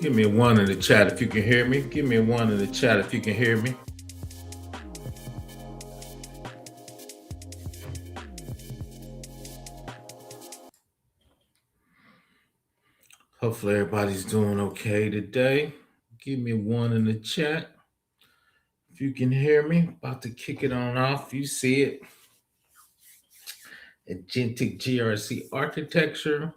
Give me a one in the chat if you can hear me. Give me a one in the chat if you can hear me. Hopefully everybody's doing okay today. Give me one in the chat if you can hear me. About to kick it on off. You see it. Agentic GRC architecture.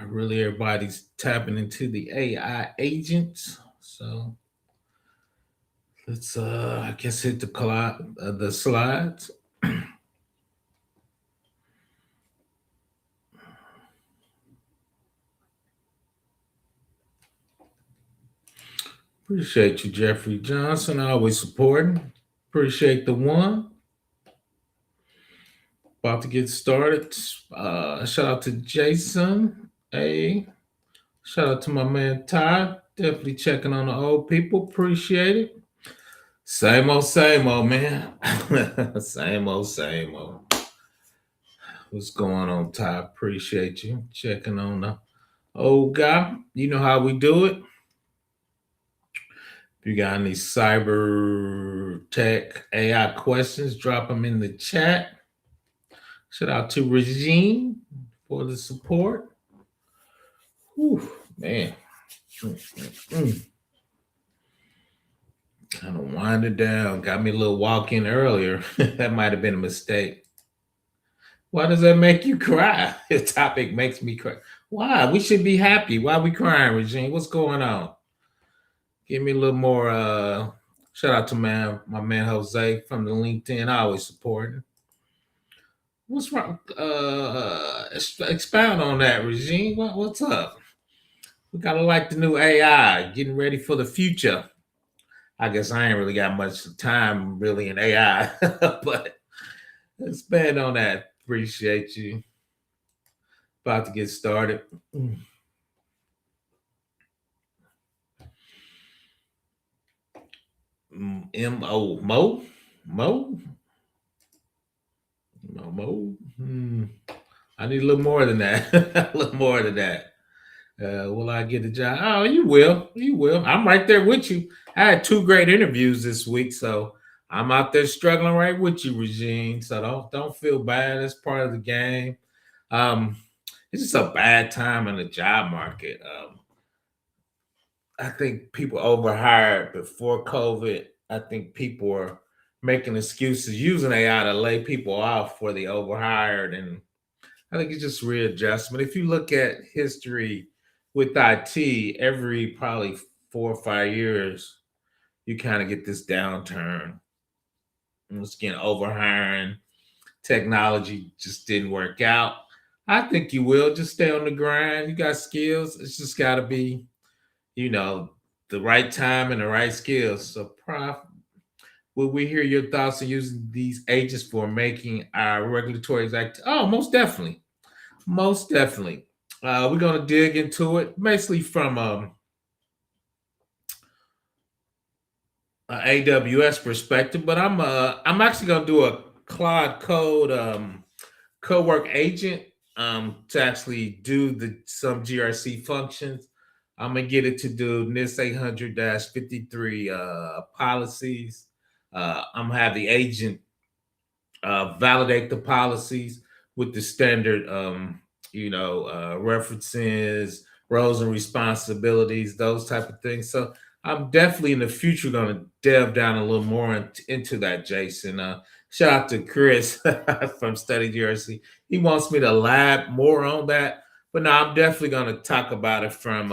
Really, everybody's tapping into the AI agents. So let's, I guess, hit the slides. Appreciate you, Jeffrey Johnson. Always supporting. Appreciate the one. About to get started. Shout out to Jason. Hey, shout out to my man Todd. Definitely checking on the old people. Appreciate it. Same old, man. Same old. What's going on, Todd? Appreciate you checking on the old guy. You know how we do it. If you got any cyber tech AI questions, drop them in the chat. Shout out to Regine for the support. Whew, man. Kind of winded down. Got me a little walk in earlier. That might have been a mistake. Why does that make you cry? The topic makes me cry. Why? We should be happy. Why are we crying, Regine? What's going on? Give me a little more. Shout out to my man Jose from the LinkedIn. I always supporting. What's wrong? Expound on that, Regine. What's up? We gotta like the new AI, getting ready for the future. I guess I ain't really got much time really in AI, but expand on that. Appreciate you. About to get started. M-O, Mo? I need a little more than that. A little more than that. Will I get a job? Oh, you will. You will. I'm right there with you. I had 2 great interviews this week, so I'm out there struggling right with you, Regine. So don't feel bad. It's part of the game. It's just a bad time in the job market. I think people overhired before COVID. I think people are making excuses using AI to lay people off for the overhired, and I think it's just readjustment. If you look at history with IT, every probably 4 or 5 years, you kind of get this downturn. Once again, overhiring, technology just didn't work out. I think you will just stay on the grind. You got skills. It's just got to be, you know, the right time and the right skills. So, Prof, will we hear your thoughts on using these agents for making our regulatory act? Oh, most definitely. Most definitely. We're going to dig into it, basically from AWS perspective, but I'm actually going to do a Claude Code co-work agent to actually do some GRC functions. I'm gonna get it to do NIST 800-53 policies. I'm gonna have the agent validate the policies with the standard, references, roles and responsibilities, those type of things. So I'm definitely in the future going to delve down a little more into that, Jason. Shout out to Chris from Study GRC. He wants me to lab more on that, but no, I'm definitely going to talk about it from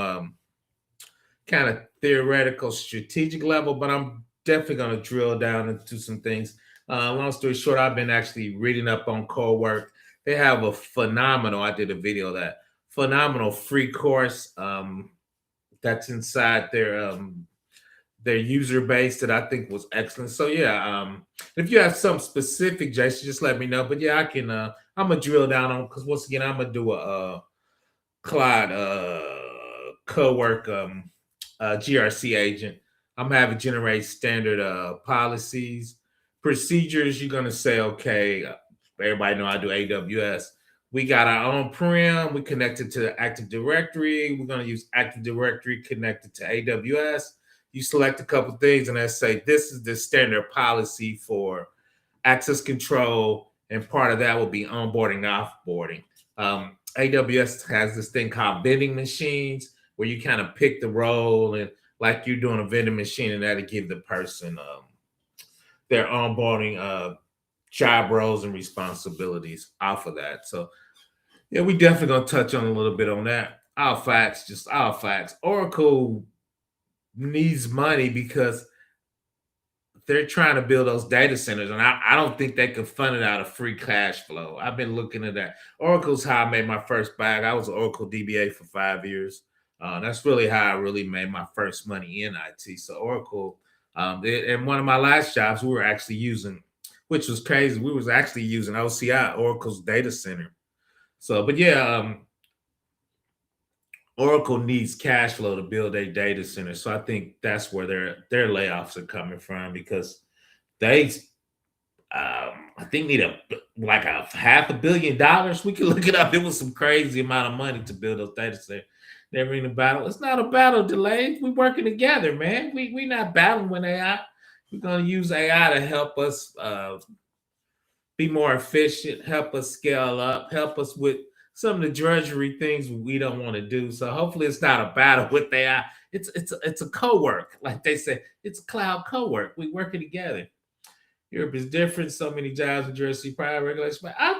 kind of theoretical, strategic level. But I'm definitely going to drill down into some things. Long story short, I've been actually reading up on core work. They have a phenomenal. I did a video of that phenomenal free course that's inside their user base that I think was excellent. So yeah, if you have some specific, Jason, just let me know. But yeah, I can. I'm gonna drill down on because once again, I'm gonna do a Cloud co-work GRC agent. I'm having generate standard policies, procedures. You're gonna say, okay, everybody know I do AWS. We got our on-prem. We connected to the Active Directory. We're going to use Active Directory connected to AWS. You select a couple things and I say, this is the standard policy for access control. And part of that will be onboarding, offboarding. AWS has this thing called vending machines where you kind of pick the role and like you're doing a vending machine, and that'll give the person their onboarding job roles and responsibilities off of that. So yeah, we definitely gonna touch on a little bit on that. All facts, just all facts. Oracle needs money because they're trying to build those data centers, and I don't think they can fund it out of free cash flow. I've been looking at that. Oracle's how I made my first bag. I was an Oracle DBA for 5 years. That's really how I really made my first money in IT. So Oracle, and one of my last jobs, we were actually using, which was crazy. We was actually using OCI, Oracle's data center. So, but yeah, Oracle needs cash flow to build a data center. So I think that's where their layoffs are coming from because they I think need like a $500 million. We can look it up. It was some crazy amount of money to build those data centers. Never in a battle. It's not a battle, Delay. We working together, man. We not battling with AI. We're gonna use AI to help us be more efficient, help us scale up, help us with some of the drudgery things we don't want to do. So hopefully it's not a battle with AI. It's a co-work, like they say. It's a cloud co-work. We working together. Europe is different. So many jobs in Jersey prior regulations. But I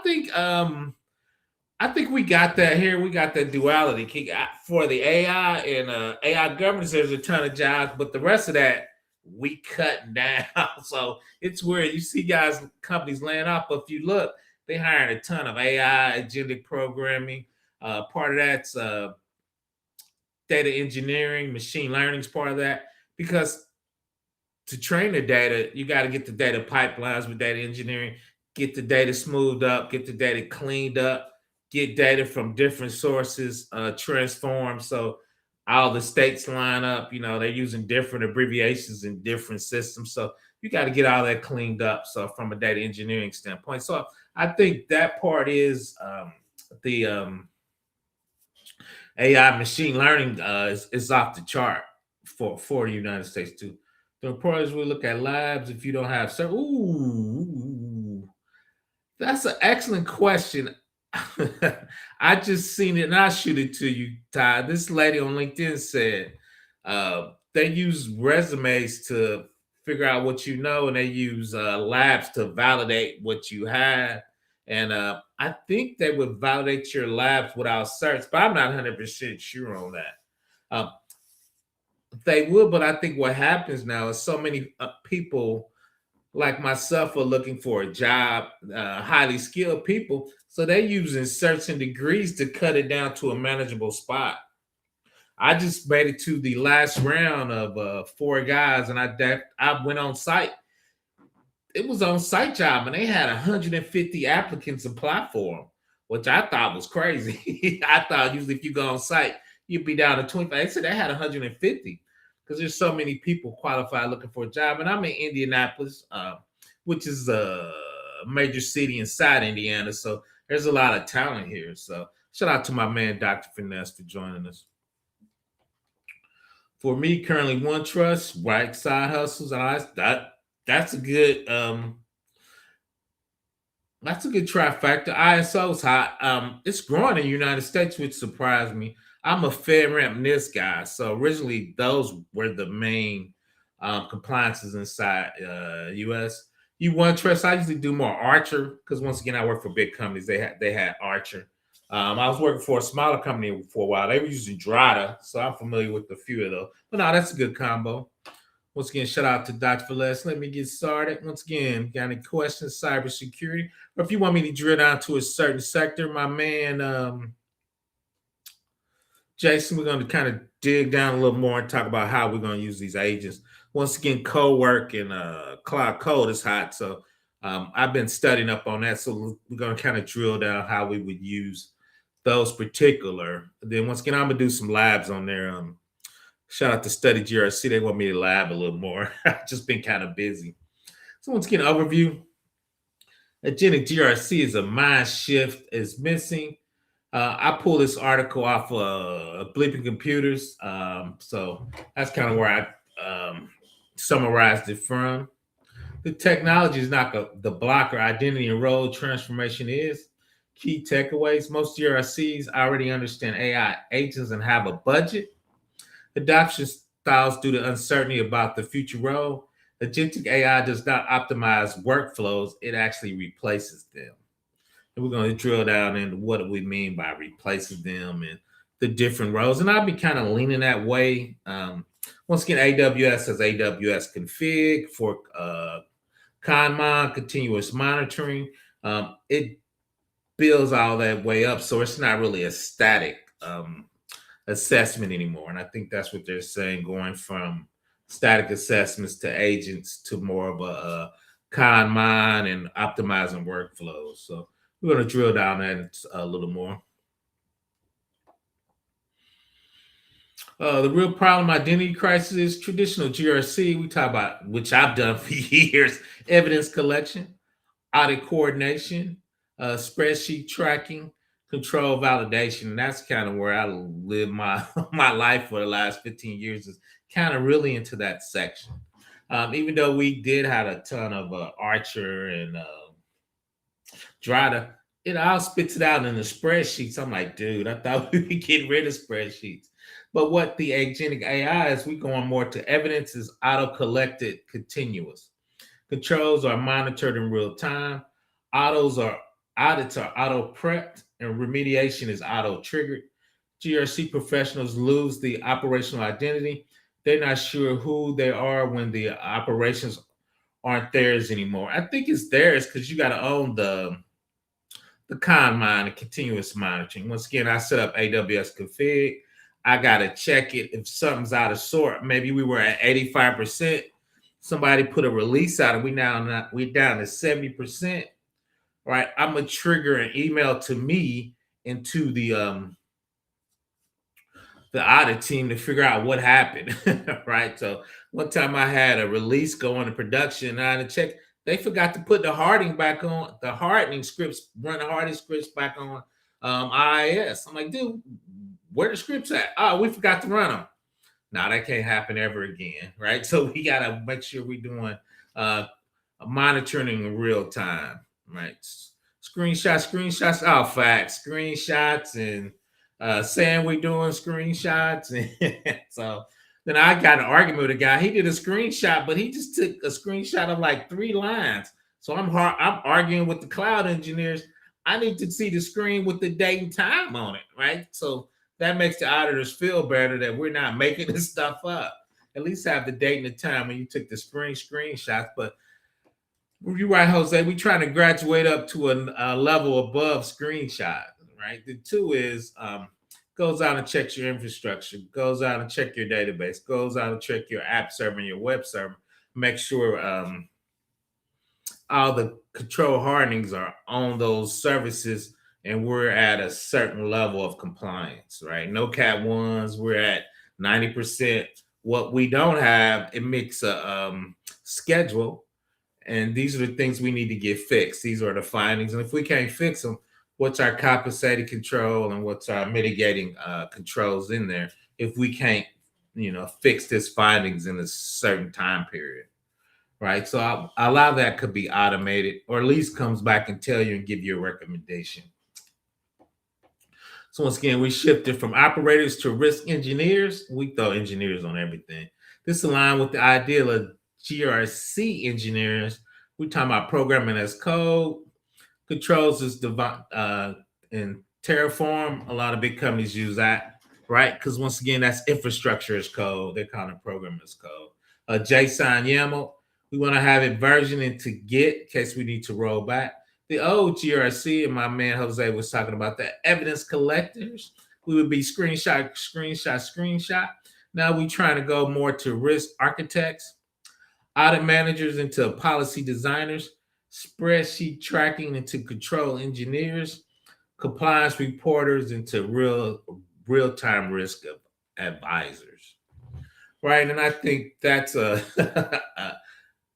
think we got that here. We got that duality for the AI and AI governance. There's a ton of jobs, but the rest of that we cut down. So it's weird. You see guys, companies laying off, but if you look, they hiring a ton of AI, agentic programming. Part of that's data engineering, machine learning is part of that because to train the data, you got to get the data pipelines with data engineering, get the data smoothed up, get the data cleaned up, get data from different sources transformed. So all the states line up, they're using different abbreviations in different systems. So you got to get all that cleaned up. So from a data engineering standpoint. So I think that part is the AI machine learning is off the chart for the United States too. The employers will look at labs if you don't have ooh, that's an excellent question. I just seen it and I'll shoot it to you, Ty. This lady on LinkedIn said they use resumes to figure out what you know, and they use labs to validate what you have. And I think they would validate your labs without certs, but I'm not 100% sure on that. They would, but I think what happens now is so many people like myself are looking for a job, highly skilled people. So they're using certs and degrees to cut it down to a manageable spot. I just made it to the last round of 4 guys, and I went on site. It was on site job, and they had 150 applicants apply for them, which I thought was crazy. I thought usually if you go on site, you'd be down to 25. They said they had 150 because there's so many people qualified looking for a job. And I'm in Indianapolis, which is a major city inside Indiana. So there's a lot of talent here. So shout out to my man, Dr. Finesse, for joining us. For me, currently OneTrust, right? Side hustles. That's a good trifecta. ISO's hot. It's growing in the United States, which surprised me. I'm a FedRAMP NIST guy, so originally those were the main compliances inside U.S. OneTrust, I usually do more Archer because once again I work for big companies. They had Archer. I was working for a smaller company for a while. They were using Drata, so I'm familiar with a few of those. But no, that's a good combo. Once again, shout out to Dr. Velez. Let me get started. Once again, got any questions, cybersecurity, or if you want me to drill down to a certain sector, my man Jason, we're going to kind of dig down a little more and talk about how we're going to use these agents. Once again, co-work and cloud code is hot, so I've been studying up on that. So we're going to kind of drill down how we would use those particular. Then once again, I'm going to do some labs on there. Shout out to Study GRC. They want me to lab a little more. I've just been kind of busy. So once again, overview. Agentic GRC is a mind shift is missing. I pulled this article off Bleeping Computers, so that's kind of where I summarized it from. The technology is not the blocker identity and role transformation is. Key takeaways: most GRCs already understand AI agents and have a budget. Adoption styles due to uncertainty about the future role. Agentic AI does not optimize workflows; it actually replaces them. And we're going to drill down into what we mean by replacing them and the different roles. And I'll be kind of leaning that way. Once again, AWS has AWS config for Conmon, continuous monitoring. It builds all that way up, so it's not really a static assessment anymore. And I think that's what they're saying, going from static assessments to agents to more of a Conmon and optimizing workflows. So we're going to drill down that a little more. The real problem identity crisis is traditional GRC. We talk about, which I've done for years, evidence collection, audit coordination, spreadsheet tracking, control validation. And that's kind of where I live my my life for the last 15 years, is kind of really into that section. Even though we did have a ton of Archer and Drata, it all spits it out in the spreadsheets. I'm like, dude, I thought we were getting rid of spreadsheets. But what the agentic AI is, we going more to evidence is auto-collected continuous. Controls are monitored in real time. Audits are auto-prepped, and remediation is auto-triggered. GRC professionals lose the operational identity. They're not sure who they are when the operations aren't theirs anymore. I think it's theirs because you got to own the Conmon and continuous monitoring. Once again, I set up AWS config. I gotta check it if something's out of sort. Maybe we were at 85%. Somebody put a release out, and we down to 70%. Right? I'm gonna trigger an email to me into the audit team to figure out what happened. Right? So one time I had a release go into production, and I had to check. They forgot to put the hardening back on, the hardening scripts, run the hardening scripts back on IIS. I'm like, dude, where the scripts at? Oh, we forgot to run them. Now that can't happen ever again, right? So we gotta make sure we're doing monitoring in real time, right? Screenshots, oh, facts, screenshots, and saying we're doing screenshots. And so then I got an argument with a guy. He did a screenshot, but he just took a screenshot of like 3 lines. So I'm arguing with the cloud engineers. I need to see the screen with the date and time on it, right? So that makes the auditors feel better that we're not making this stuff up. At least have the date and the time when you took the screenshots. But you're right, Jose. We're trying to graduate up to a level above screenshot, right? The 2 is goes out and checks your infrastructure, goes out and check your database, goes out and check your app server and your web server. Make sure all the control hardenings are on those services, and we're at a certain level of compliance, right? No cat ones, we're at 90%. What we don't have, it makes a schedule, and these are the things we need to get fixed. These are the findings, and if we can't fix them, what's our compensating control and what's our mitigating controls in there if we can't, fix this findings in a certain time period? Right. So a lot of that could be automated, or at least comes back and tell you and give you a recommendation. So once again, we shifted from operators to risk engineers. We throw engineers on everything. This aligns with the ideal of GRC engineers. We're talking about programming as code. Controls is in Terraform. A lot of big companies use that, right? Because once again, that's infrastructure as code. They're kind of programming as code. JSON YAML. We want to have it versioned into Git in case we need to roll back. The old GRC, and my man Jose was talking about the evidence collectors. We would be screenshot. Now we're trying to go more to risk architects, audit managers into policy designers, spreadsheet tracking into control engineers, compliance reporters into real-time risk advisors. Right. And I think that's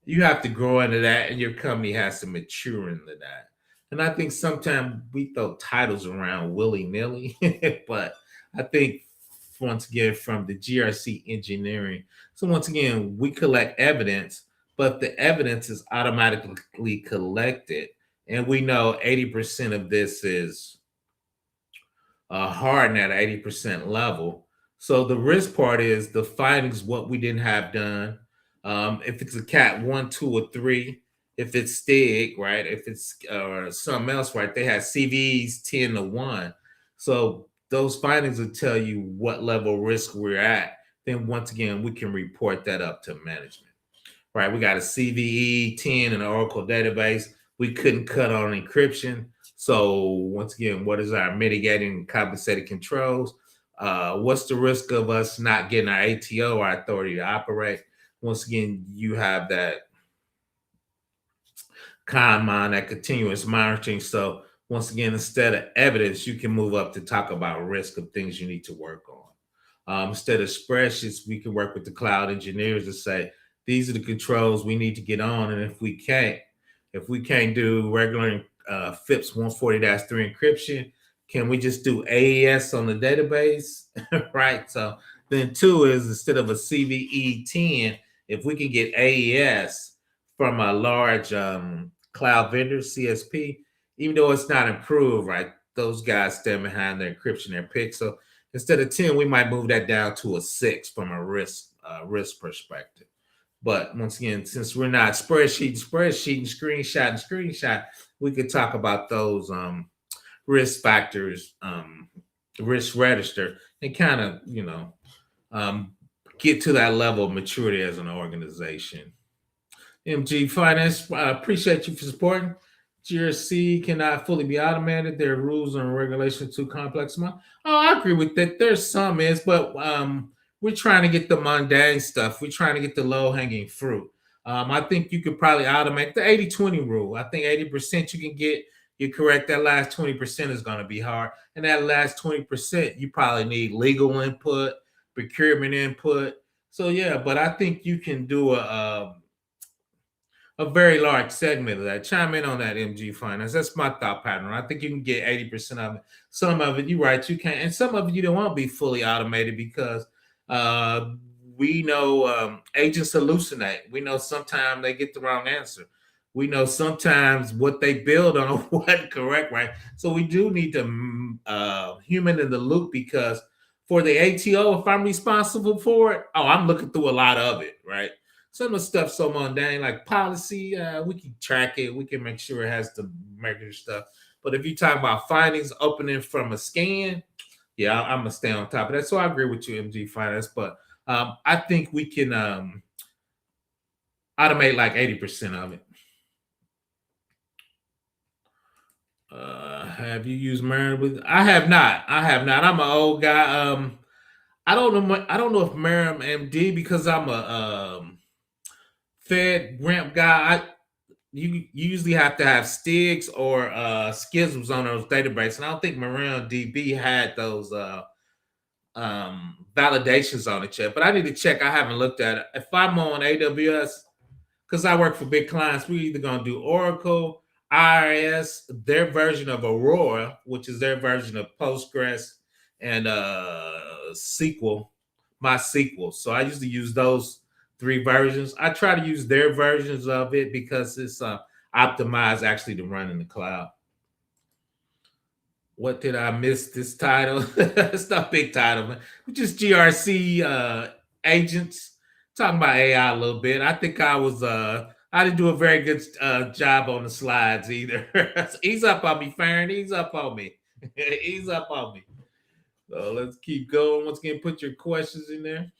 You have to grow into that, and your company has to mature into that. And I think sometimes we throw titles around willy nilly, but I think once again from the GRC engineering. So once again, we collect evidence, but the evidence is automatically collected, and we know 80% of this is hardened at 80% level. So the risk part is the findings, what we didn't have done. If it's a cat 1, 2, or 3, if it's STIG, right? If it's something else, right? They have CVEs 10 to 1. So those findings will tell you what level of risk we're at. Then once again, we can report that up to management, right? We got a CVE 10 in the Oracle database. We couldn't cut on encryption. So once again, what is our mitigating compensated controls? What's the risk of us not getting our ATO, our authority to operate? Once again, you have that ConMon, that continuous monitoring. So once again, instead of evidence, you can move up to talk about risk of things you need to work on. Instead of spreadsheets, we can work with the cloud engineers to say, these are the controls we need to get on. And if we can't do regular FIPS 140-3 encryption, can we just do AES on the database? Right. So then 2 is instead of a CVE 10, if we can get AES from a large cloud vendor, CSP, even though it's not improved, right? Those guys stand behind their encryption, their pick. So instead of 10, we might move that down to a 6 from a risk perspective. But once again, since we're not spreadsheet, screenshot, we could talk about those risk factors, risk register, and kind of, get to that level of maturity as an organization. MG Finance, I appreciate you for supporting. GRC cannot fully be automated. There are rules and regulations too complex. Oh, I agree with that. There's some is, but we're trying to get the mundane stuff. We're trying to get the low-hanging fruit. I think you could probably automate the 80-20 rule. I think 80% you can get, you're correct. That last 20% is going to be hard. And that last 20%, you probably need legal input, procurement input. So, yeah, but I think you can do a very large segment of that. Chime in on that, MG Finance. That's my thought pattern. I think you can get 80% of it. Some of it, you're right, you can't. And some of it, you don't want to be fully automated because we know agents hallucinate. We know sometimes they get the wrong answer. We know sometimes what they build on wasn't correct, right? So we do need to human in the loop because for the ATO, if I'm responsible for it, I'm looking through a lot of it, right? Some of the stuff so mundane, like policy, we can track it. We can make sure it has the regular stuff. But if you talk about findings opening from a scan, yeah, I'm gonna stay on top of that. So I agree with you, MG Finance. But I think we can automate like 80% of it. Have you used Marin with? I have not. I'm an old guy. I don't know. I don't know if Marin MD because I'm a FedRAMP guy. You usually have to have STIGs or schisms on those databases. And I don't think DB had those validations on it yet. But I need to check. I haven't looked at it. If I'm on AWS, because I work for big clients, we're either going to do Oracle, IRS, their version of Aurora, which is their version of Postgres, and SQL, MySQL. So I usually use those 3 versions. I try to use their versions of it because it's optimized actually to run in the cloud. What did I miss this title? It's not a big title, man. Just GRC agents. Talking about AI a little bit. I think I didn't do a very good job on the slides either. Ease up on me, Farron. Ease up on me. Ease up on me. So let's keep going. Once again, put your questions in there.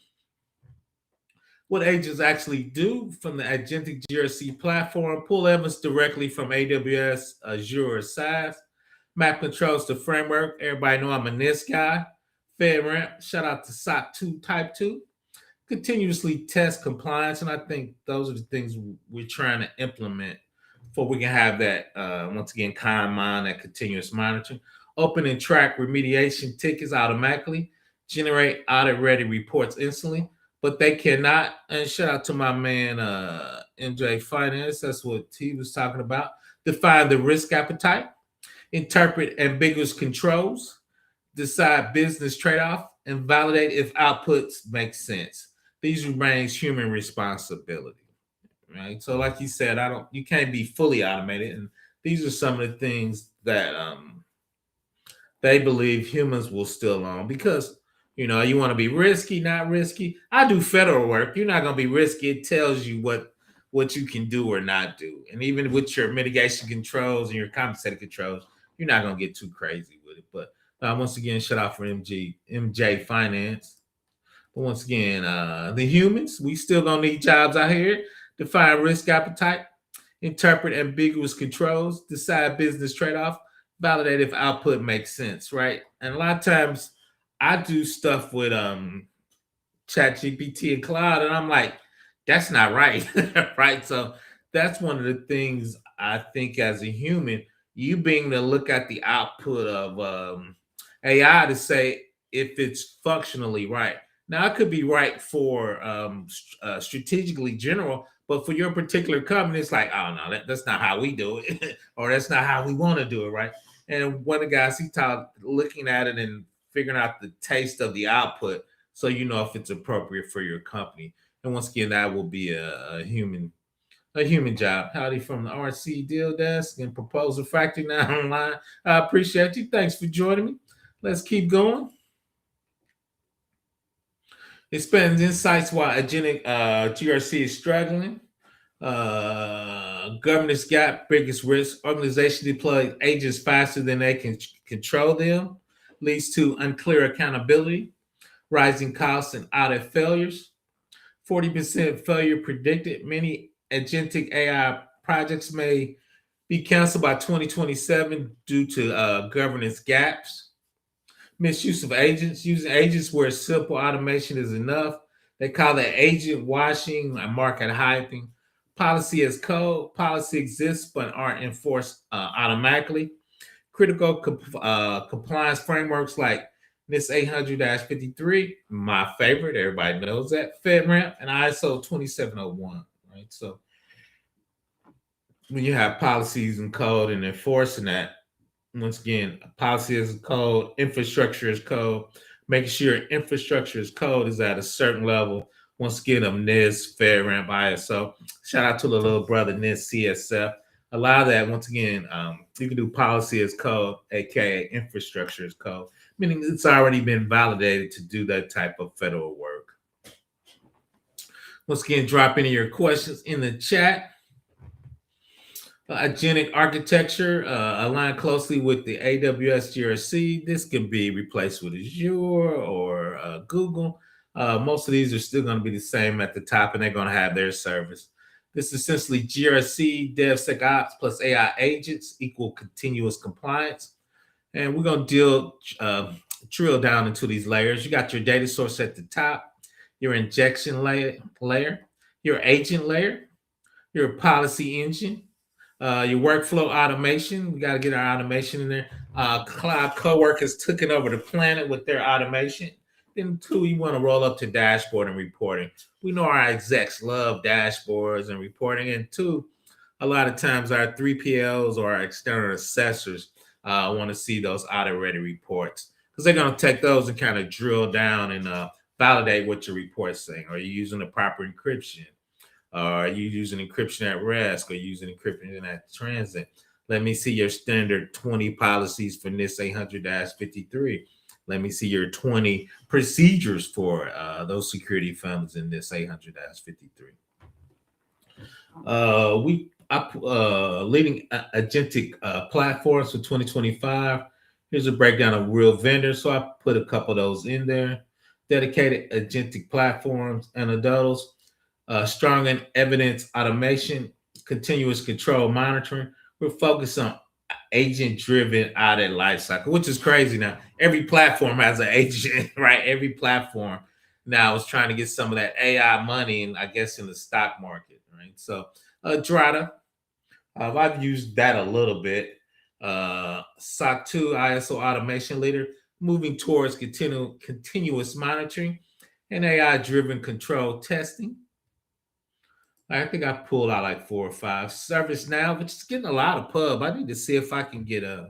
What agents actually do from the Agentic GRC platform, pull evidence directly from AWS, Azure, or SaaS, map controls to framework. Everybody know I'm a NIST guy. FedRAMP, shout out to SOC 2 Type 2. Continuously test compliance, and I think those are the things we're trying to implement before we can have that, once again, ConMon, that continuous monitoring. Open and track remediation tickets automatically. Generate audit-ready reports instantly. but they cannot. And shout out to my man MJ Finance. That's what he was talking about. Define the risk appetite, interpret ambiguous controls, decide business trade-off, and validate if outputs make sense. These remains human responsibility, right? So, like you said, you can't be fully automated, and these are some of the things that they believe humans will still own because you want to be risky, not risky. I do federal work. You're not going to be risky. It tells you what you can do or not do, and even with your mitigation controls and your compensated controls, you're not going to get too crazy with it. But once again, shout out for MJ Finance. But once again, the humans, we still gonna need jobs out here. Define risk appetite, interpret ambiguous controls, decide business trade-off, validate if output makes sense, right? And a lot of times I do stuff with ChatGPT and Cloud, and I'm like, that's not right. Right. So that's one of the things I think as a human, you being to look at the output of AI to say if it's functionally right. Now, it could be right for strategically general, but for your particular company, it's like, oh no, that's not how we do it, or that's not how we want to do it, right? And one of the guys he taught looking at it and figuring out the taste of the output, so you know if it's appropriate for your company. And once again, that will be a human job. Howdy from the RC Deal Desk and Proposal Factory now online. I appreciate you. Thanks for joining me. Let's keep going. Expands insights while Agentic GRC is struggling. Governance gap, biggest risk. Organization deploy agents faster than they can control them. Leads to unclear accountability. Rising costs and audit failures. 40% failure predicted. Many agentic AI projects may be canceled by 2027 due to governance gaps. Misuse of agents, using agents where simple automation is enough. They call that agent washing and market hyping. Policy as code. Policy exists but aren't enforced automatically. Critical compliance frameworks like NIST 800-53, my favorite, everybody knows that. FedRAMP and ISO 2701, right? So when you have policies and code and enforcing that, once again, policy as code, infrastructure as code, making sure infrastructure as code is at a certain level. Once again, of NIST, FedRAMP, ISO. Shout out to the little brother NIST, CSF. Allow that, once again, you can do policy as code, aka infrastructure as code, meaning it's already been validated to do that type of federal work. Once again, drop any of your questions in the chat. Agentic architecture align closely with the AWS GRC. This can be replaced with Azure or Google. Most of these are still going to be the same at the top, and they're going to have their service. This is essentially GRC, DevSecOps plus AI agents equal continuous compliance. And we're going to drill down into these layers. You got your data source at the top, your injection layer, your agent layer, your policy engine, your workflow automation. We got to get our automation in there. Cloud coworkers taking over the planet with their automation. Then two, you want to roll up to dashboard and reporting. We know our execs love dashboards and reporting. And two, a lot of times our 3PLs or our external assessors want to see those audit-ready reports because they're going to take those and kind of drill down and validate what your report's saying. Are you using the proper encryption? Are you using encryption at rest? Are you using encryption at transit? Let me see your standard 20 policies for NIST 800-53. Let me see your 20 procedures for those security funds in this 800-53. Leading agentic platforms for 2025. Here's a breakdown of real vendors. So I put a couple of those in there. Dedicated agentic platforms and adults. Strong and evidence automation, continuous control monitoring. We're focused on agent-driven audit lifecycle, which is crazy now. Every platform has an agent, right? Every platform now is trying to get some of that AI money, and I guess in the stock market, right? So, Drata, I've used that a little bit. SOC 2 ISO automation leader, moving towards continuous monitoring. and AI-driven control testing. I think I pulled out like 4 or 5. ServiceNow, which is getting a lot of pub. I need to see if I can get a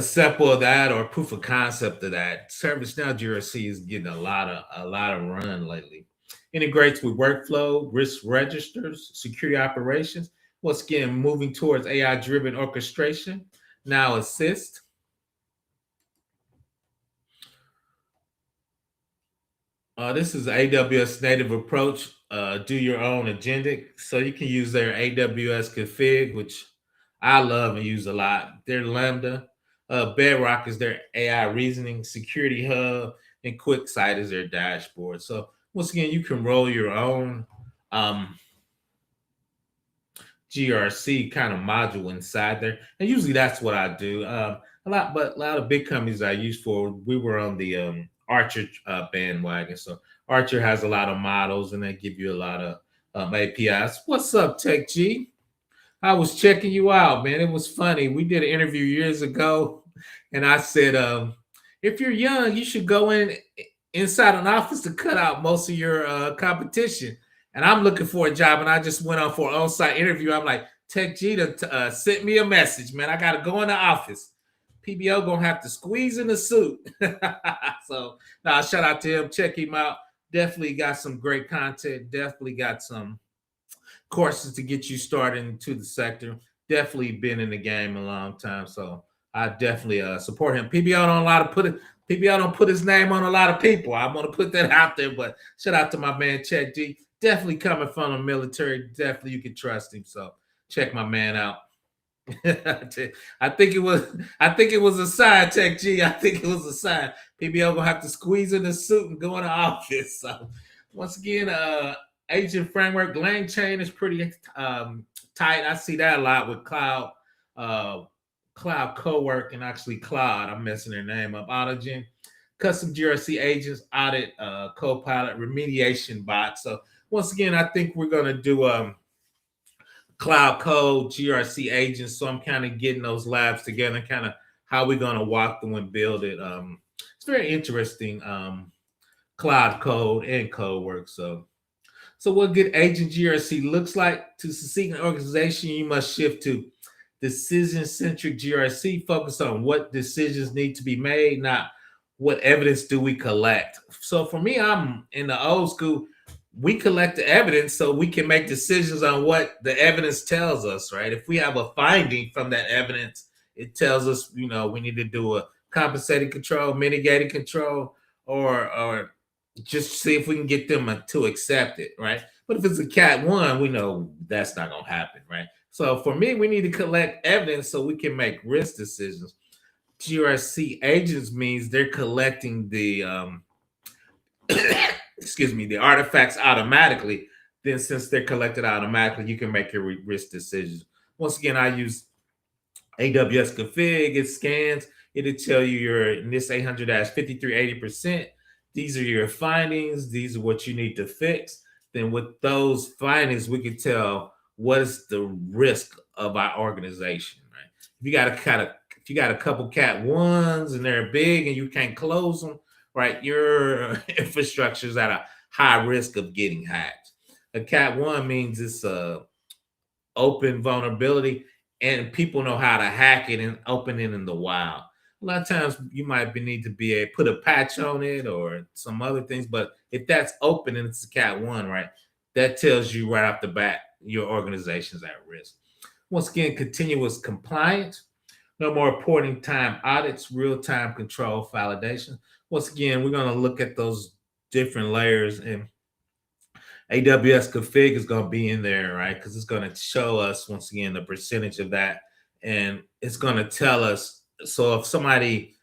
sample of that or proof of concept of that. ServiceNow GRC is getting a lot of run lately. Integrates with workflow, risk registers, security operations. Once again, moving towards AI-driven orchestration. Now assist. This is AWS native approach. Do your own agentic. So you can use their AWS config, which I love and use a lot. Their Lambda. Bedrock is their AI reasoning. Security Hub and QuickSight is their dashboard. So once again, you can roll your own GRC kind of module inside there. And usually that's what I do. A lot of big companies I use for, we were on the Archer bandwagon. So Archer has a lot of models and they give you a lot of APIs. What's up, Tech G? I was checking you out, man. It was funny. We did an interview years ago, and I said, if you're young, you should go inside an office to cut out most of your competition. And I'm looking for a job, and I just went on for an on-site interview. I'm like, Tech G sent me a message, man. I got to go in the office. PBO gonna have to squeeze in the suit. So now shout out to him. Check him out. Definitely got some great content. Definitely got some courses to get you started into the sector. Definitely been in the game a long time, so I definitely support him. PBO don't put his name on a lot of people. I want to put that out there, but shout out to my man Check G. Definitely coming from the military. Definitely you can trust him. So check my man out. I think it was a sign, Tech G. I think it was a sign. PBO gonna have to squeeze in the suit and go in the office. So once again, agent framework, Lang chain is pretty tight. I see that a lot with cloud, cloud co-work, and actually cloud. I'm messing their name up. Autogen, custom GRC agents, audit, co-pilot, remediation bots. So once again, I think we're gonna do cloud code, GRC agents. So I'm kind of getting those labs together, kind of how we're gonna walk through and build it. It's very interesting. Cloud code and code work. So what good agent GRC looks like. To succeed in an organization, you must shift to decision-centric GRC, focus on what decisions need to be made, not what evidence do we collect. So for me, I'm in the old school. We collect the evidence so we can make decisions on what the evidence tells us, right? If we have a finding from that evidence, it tells us, we need to do a compensating control, mitigating control, or just see if we can get them to accept it, right? But if it's a Cat 1, we know that's not going to happen, right? So for me, we need to collect evidence so we can make risk decisions. GRC agents means they're collecting the the artifacts automatically. Then since they're collected automatically, you can make your risk decisions. Once again, I use AWS config. It scans. It'll tell you your NIST 800-5380%. These are your findings. These are what you need to fix. Then with those findings, we can tell what is the risk of our organization, right? If you got a couple Cat 1s and they're big and you can't close them, right? Your infrastructure is at a high risk of getting hacked. A Cat 1 means it's a open vulnerability and people know how to hack it and open it in the wild. A lot of times you might need to put a patch on it or some other things, but if that's open and it's a Cat 1, right, that tells you right off the bat your organization's at risk. Once again, continuous compliance, no more reporting time audits, real-time control validation. Once again, we're going to look at those different layers, and AWS config is going to be in there, right? Because it's going to show us, once again, the percentage of that, and it's going to tell us. So if somebody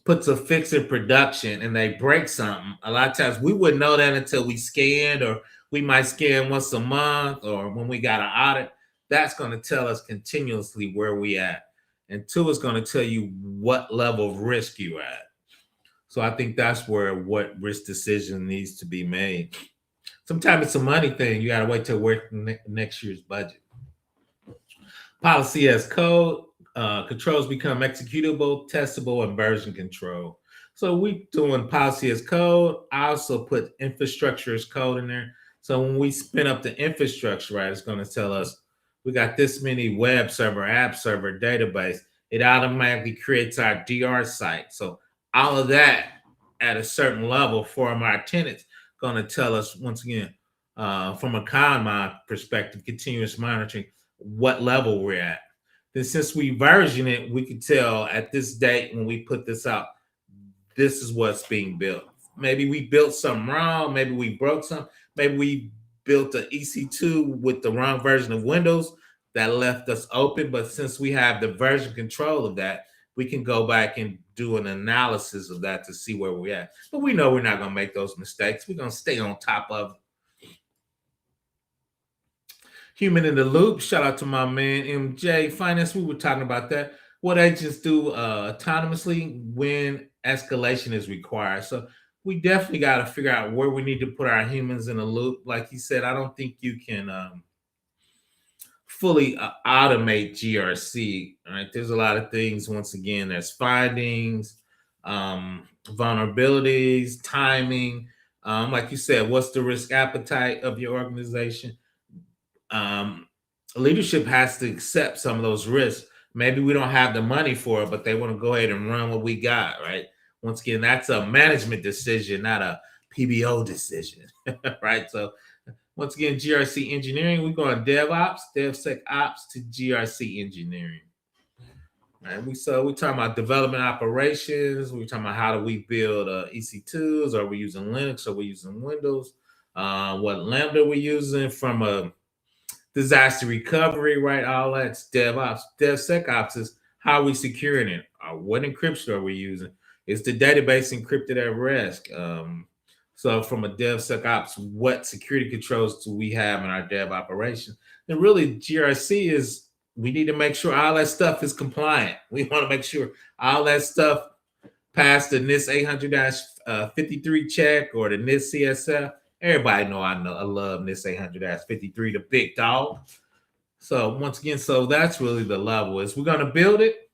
puts a fix in production and they break something, a lot of times we wouldn't know that until we scanned, or we might scan once a month, or when we got an audit. That's going to tell us continuously where we at. And two is going to tell you what level of risk you're at. So I think that's where what risk decision needs to be made. Sometimes it's a money thing. You got to wait till work next year's budget. Policy as code. Controls become executable, testable, and version control. So we doing policy as code. I also put infrastructure as code in there. So when we spin up the infrastructure, right, it's going to tell us we got this many web server, app server, database. It automatically creates our DR site. So all of that at a certain level for our tenants going to tell us once again from a con perspective, continuous monitoring, what level we're at. Then since we version it, we can tell at this date when we put this out, this is what's being built. Maybe we built something wrong. Maybe we broke something. Maybe we built an EC2 with the wrong version of Windows that left us open. But since we have the version control of that, we can go back and do an analysis of that to see where we're at. But we know we're not going to make those mistakes. We're going to stay on top of human in the loop. Shout out to my man MJ Finance. We were talking about that. What agents do autonomously when escalation is required. So we definitely got to figure out where we need to put our humans in the loop. Like he said, I don't think you can fully automate GRC. Right? There's a lot of things. Once again, there's findings, vulnerabilities, timing. Like you said, what's the risk appetite of your organization? Leadership has to accept some of those risks. Maybe we don't have the money for it, but they want to go ahead and run what we got, right? Once again, that's a management decision, not a PBO decision, right? So once again, GRC engineering, we're going DevOps, DevSecOps to GRC engineering. Right? We're talking about development operations. We're talking about how do we build EC2s? Are we using Linux? Are we using Windows? What Lambda we're using from a disaster recovery, right? All that's DevOps. DevSecOps is how are we securing it? What encryption are we using? Is the database encrypted at rest? So from a DevSecOps, what security controls do we have in our dev operation? And really, GRC is we need to make sure all that stuff is compliant. We want to make sure all that stuff passed the NIST 800-53 check or the NIST CSF. Everybody know I love NIST 800-53, the big dog. So once again, so that's really the level is we're going to build it,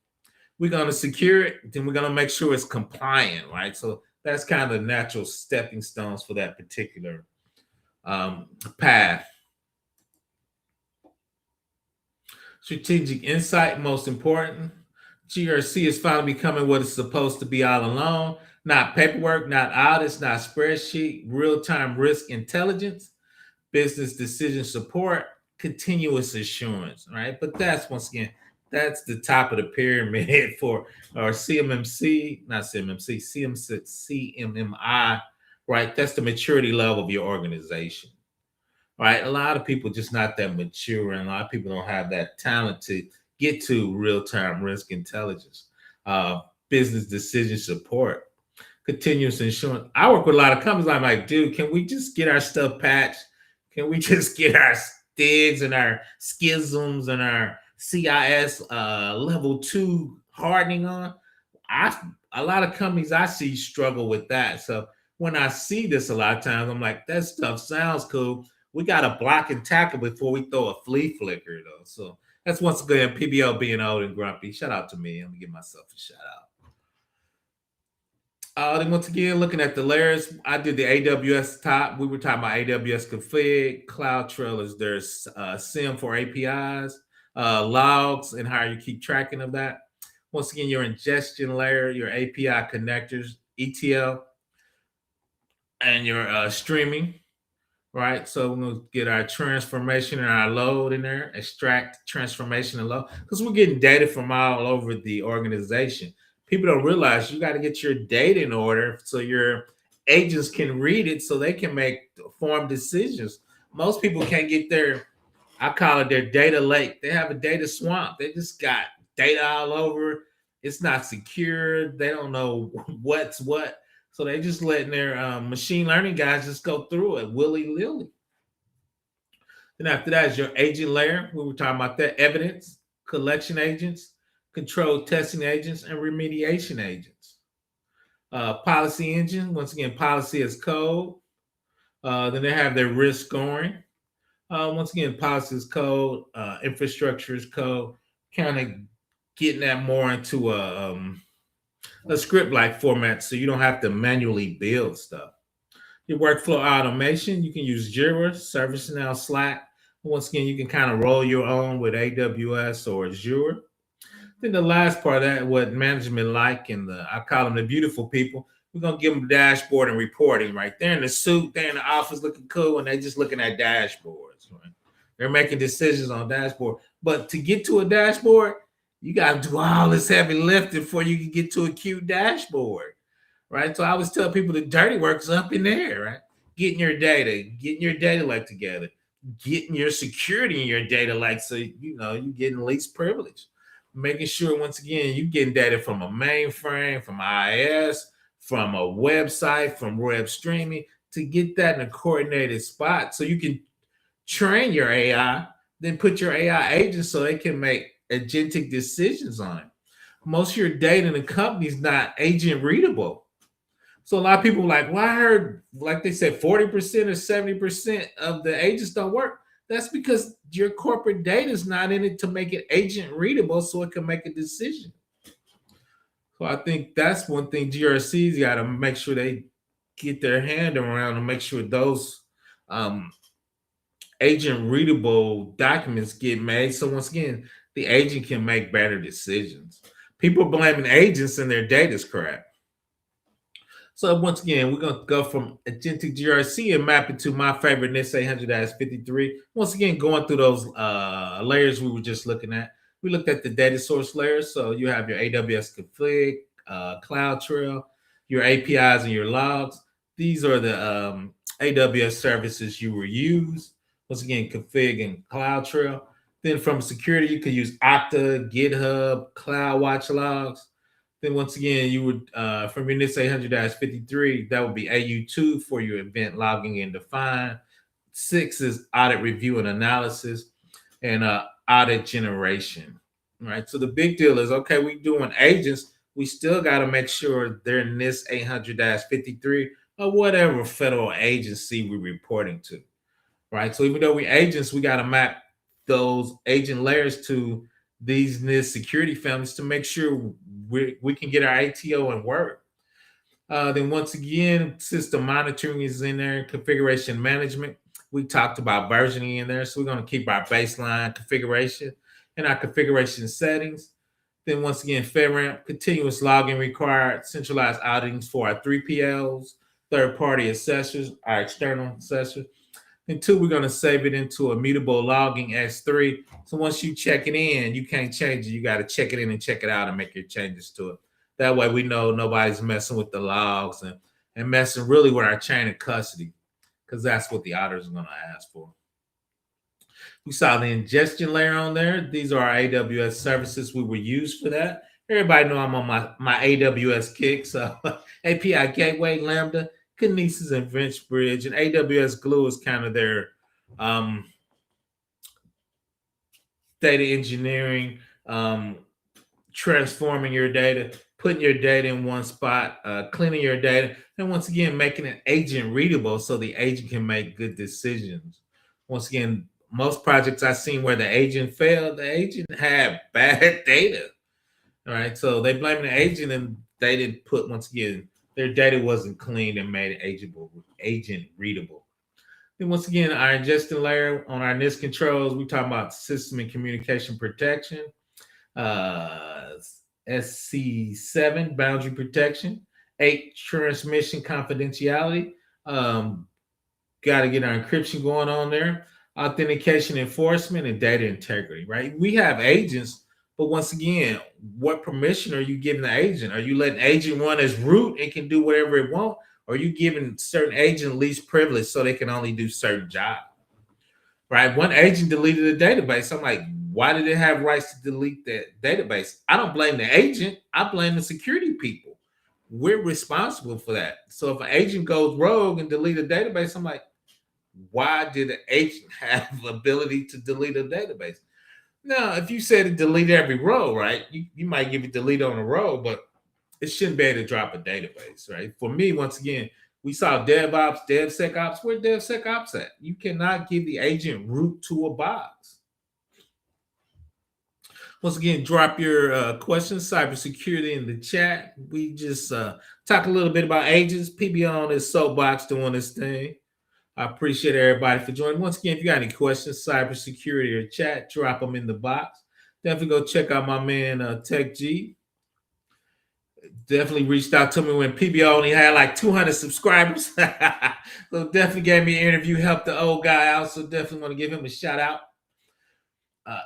we're going to secure it, then we're going to make sure it's compliant, right? So that's kind of the natural stepping stones for that particular path. Strategic insight, most important. GRC is finally becoming what it's supposed to be all along. Not paperwork, not audits, not spreadsheet, real-time risk intelligence, business decision support, continuous assurance, right? But that's once again, that's the top of the pyramid for our CMMC, not CMMC, CMMI, right? That's the maturity level of your organization, right? A lot of people just not that mature, and a lot of people don't have that talent to get to real-time risk intelligence, business decision support, continuous insurance. I work with a lot of companies. I'm like, dude, can we just get our stuff patched? Can we just get our STIGs and our schisms and our CIS level 2 hardening on? A lot of companies I see struggle with that. So when I see this a lot of times, I'm like, that stuff sounds cool. We got to block and tackle before we throw a flea flicker, though. So that's once again PBO being old and grumpy. Shout out to me. I'm gonna give myself a shout out. Then once again, looking at the layers, I did the AWS top. We were talking about AWS config, CloudTrail is their SIM for APIs, logs, and how you keep tracking of that. Once again, your ingestion layer, your API connectors, ETL, and your streaming. Right, so we're gonna get our transformation and our load in there, extract transformation and load, because we're getting data from all over the organization. People don't realize you got to get your data in order so your agents can read it so they can make informed decisions. Most people can't get their, I call it their data lake. They have a data swamp. They just got data all over. It's not secure. They don't know what's what. So they just letting their machine learning guys just go through it willy-nilly. Then after that is your agent layer. We were talking about that. Evidence, collection agents, control testing agents, and remediation agents. Policy engine, once again, policy as code. Then they have their risk scoring. Once again, policy as code, infrastructure as code, kind of getting that more into a script-like format so you don't have to manually build stuff. Your workflow automation, you can use Jira, ServiceNow, Slack. Once again, you can kind of roll your own with AWS or Azure. Then the last part of that, what management like, and I call them the beautiful people. We're gonna give them dashboard and reporting, right? They're in the suit, they're in the office looking cool, and they just looking at dashboards, right? They're making decisions on dashboard. But to get to a dashboard, you got to do all this heavy lifting before you can get to a cute dashboard, right? So I always tell people the dirty work's up in there, right? Getting your data lake together, getting your security in your data lake, so you know you're getting least privilege. Making sure once again you're getting data from a mainframe, from IIS, from a website, from web streaming, to get that in a coordinated spot so you can train your AI, then put your AI agents so they can make agentic decisions on it. Most of your data in the company is not agent readable. So a lot of people are like, well, I heard, like they said, 40% or 70% of the agents don't work. That's because your corporate data is not in it to make it agent readable so it can make a decision. So I think that's one thing GRC's got to make sure they get their hand around and make sure those agent readable documents get made. So once again, the agent can make better decisions. People blaming agents and their data is crap. So once again, we're going to go from Agentic GRC and map it to my favorite NIST 800-53. Once again, going through those layers we were just looking at. We looked at the data source layers. So you have your AWS config, CloudTrail, your APIs and your logs. These are the AWS services you will use. Once again, config and CloudTrail. Then from security, you can use Okta, GitHub, CloudWatch logs. Then once again, you would from your NIST 800-53, that would be AU2 for your event logging and define. 6 is audit review and analysis, and audit generation. Right. So the big deal is, okay, we're doing agents. We still got to make sure they're NIST 800-53 or whatever federal agency we're reporting to. Right. So even though we're agents, we got to map those agent layers to these NIST security families to make sure we can get our ATO and work. Then once again, system monitoring is in there, configuration management. We talked about versioning in there, so we're going to keep our baseline configuration and our configuration settings. Then once again, FedRAMP, continuous logging required, centralized auditings for our 3PLs, third-party assessors, our external assessors. And 2, we're going to save it into immutable logging S3. So once you check it in, you can't change it. You got to check it in and check it out and make your changes to it. That way we know nobody's messing with the logs and messing really with our chain of custody, because that's what the auditors are going to ask for. We saw the ingestion layer on there. These are our AWS services we will use for that. Everybody know I'm on my AWS kick. So API Gateway, Lambda, Kinesis, and InventionBridge, and AWS Glue is kind of their data engineering, transforming your data, putting your data in one spot, cleaning your data, and once again, making it agent readable so the agent can make good decisions. Once again, most projects I've seen where the agent failed, the agent had bad data. All right, so they blame the agent and they didn't put, once again, their data wasn't clean and made it agent readable. Then once again, our ingestion layer on our NIST controls, we talk about system and communication protection, SC7, boundary protection, 8, transmission confidentiality. Got to get our encryption going on there, authentication enforcement, and data integrity, right? We have agents, but once again, what permission are you giving the agent? Are you letting agent run as root and can do whatever it wants? Or are you giving certain agent least privilege so they can only do certain jobs? Right? One agent deleted a database. I'm like, why did it have rights to delete that database? I don't blame the agent. I blame the security people. We're responsible for that. So if an agent goes rogue and delete a database, I'm like, why did the agent have the ability to delete a database? Now, if you said to delete every row, right, you might give it delete on a row, but it shouldn't be able to drop a database, right? For me, once again, we saw DevOps, DevSecOps. Where DevSecOps at? You cannot give the agent root to a box. Once again, drop your questions, cybersecurity in the chat. We just talk a little bit about agents. PB on his soapbox doing this thing. I appreciate everybody for joining. Once again, if you got any questions, cybersecurity or chat, drop them in the box. Definitely go check out my man Tech G. Definitely reached out to me when PBO only had like 200 subscribers. So definitely gave me an interview, helped the old guy out. So definitely want to give him a shout out.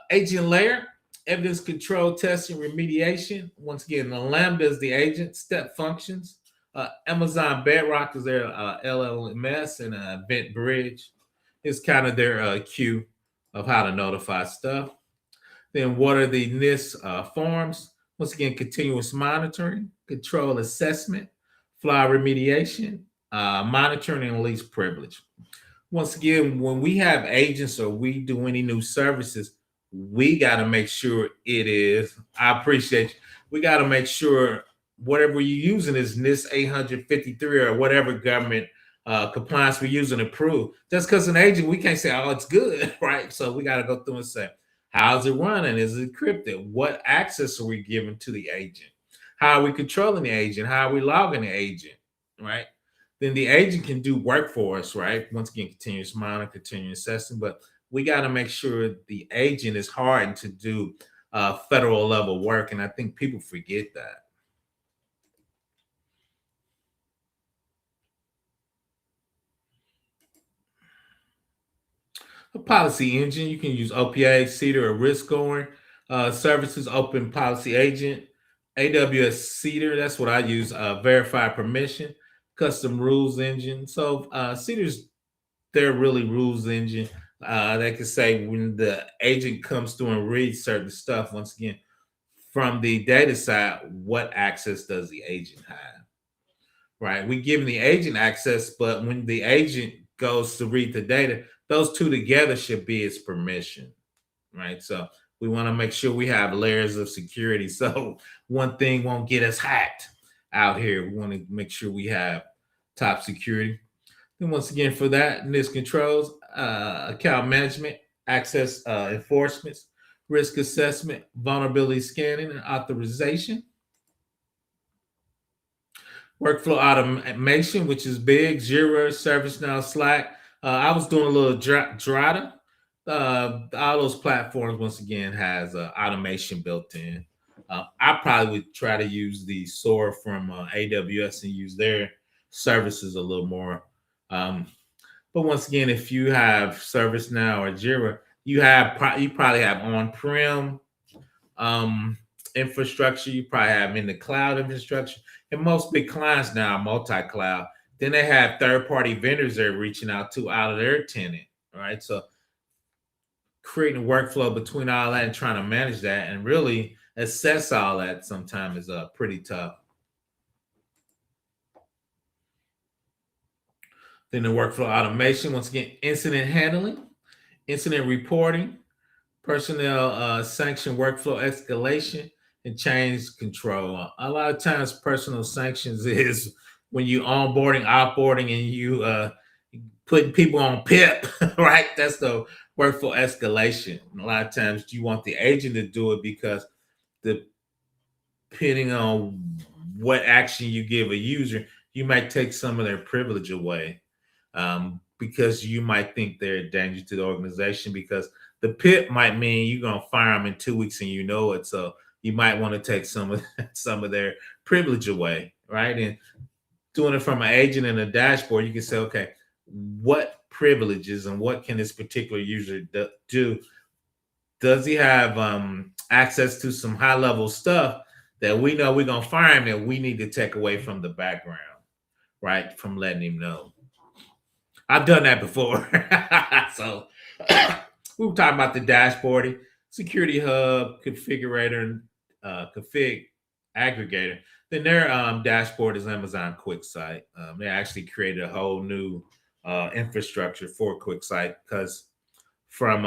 Agent layer, evidence control testing, remediation. Once again, the Lambda is the agent, step functions. Amazon Bedrock is their LLMS, and Event Bridge is kind of their queue of how to notify stuff. Then what are the NIST forms? Once again, continuous monitoring, control assessment, flaw remediation, monitoring and least privilege. Once again, when we have agents or we do any new services, we got to make sure it is. I appreciate you. We got to make sure whatever you're using is NIST 853 or whatever government compliance we're using approved. Just because an agent, we can't say, oh, it's good, right? So we got to go through and say, how's it running? Is it encrypted? What access are we giving to the agent? How are we controlling the agent? How are we logging the agent, right? Then the agent can do work for us, right? Once again, continuous monitoring, continuous assessing, but we got to make sure the agent is hardened to do federal level work. And I think people forget that. A policy engine, you can use OPA, Cedar, or risk scoring. Services, open policy agent. AWS Cedar, that's what I use. Verify permission, custom rules engine. So Cedar's their really rules engine. They can say when the agent comes through and reads certain stuff, once again, from the data side, what access does the agent have? Right? We give the agent access, but when the agent goes to read the data, those two together should be its permission. Right? So we want to make sure we have layers of security. So one thing won't get us hacked out here. We want to make sure we have top security. Then once again, for that, NIST controls, account management, access enforcements, risk assessment, vulnerability scanning, and authorization. Workflow automation, which is big, Jira, ServiceNow, Slack. I was doing a little Drata. All those platforms, once again, has automation built in. I probably would try to use the SOAR from AWS and use their services a little more. But once again, if you have ServiceNow or Jira, you probably have on-prem infrastructure. You probably have in the cloud infrastructure, and most big clients now are multi-cloud. Then they have third-party vendors they're reaching out to out of their tenant, right? So creating a workflow between all that and trying to manage that and really assess all that sometimes is pretty tough. Then the workflow automation, once again, incident handling, incident reporting, personnel sanction workflow escalation, and change control. A lot of times, personal sanctions is when you onboarding, offboarding, and you putting people on PIP, right? That's the workflow escalation. And a lot of times, you want the agent to do it because depending on what action you give a user, you might take some of their privilege away. Because you might think they're a danger to the organization, because the PIP might mean you're gonna fire them in 2 weeks and you know it. So you might want to take some of their privilege away, right? And doing it from an agent and a dashboard, you can say, okay, what privileges and what can this particular user do? Does he have access to some high level stuff that we know we're gonna fire him that we need to take away from the background, right? From letting him know. I've done that before. So we were talking about the dashboarding, security hub, configurator, and config aggregator. Then their dashboard is Amazon QuickSight. They actually created a whole new infrastructure for QuickSight because from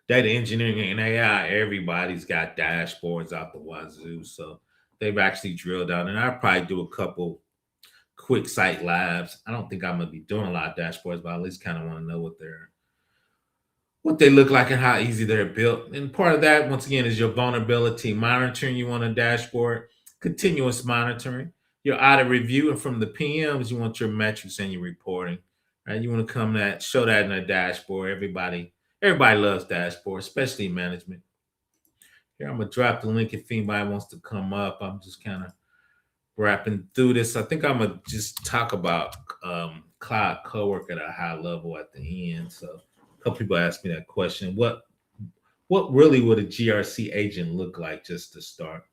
data engineering and AI, everybody's got dashboards out the wazoo. So they've actually drilled down, and I'll probably do a couple QuickSight labs. I don't think I'm gonna be doing a lot of dashboards, but I at least kind of want to know what they look like and how easy they're built. And part of that, once again, is your vulnerability monitoring you want a dashboard, continuous monitoring, your audit review, and from the PMs, you want your metrics and your reporting. Right? You want to come that show that in a dashboard. Everybody loves dashboards, especially management. Here, I'm gonna drop the link if anybody wants to come up. I'm just kind of wrapping through this. I think I'm gonna just talk about cloud cowork at a high level at the end. So a couple people asked me that question. What really would a GRC agent look like, just to start?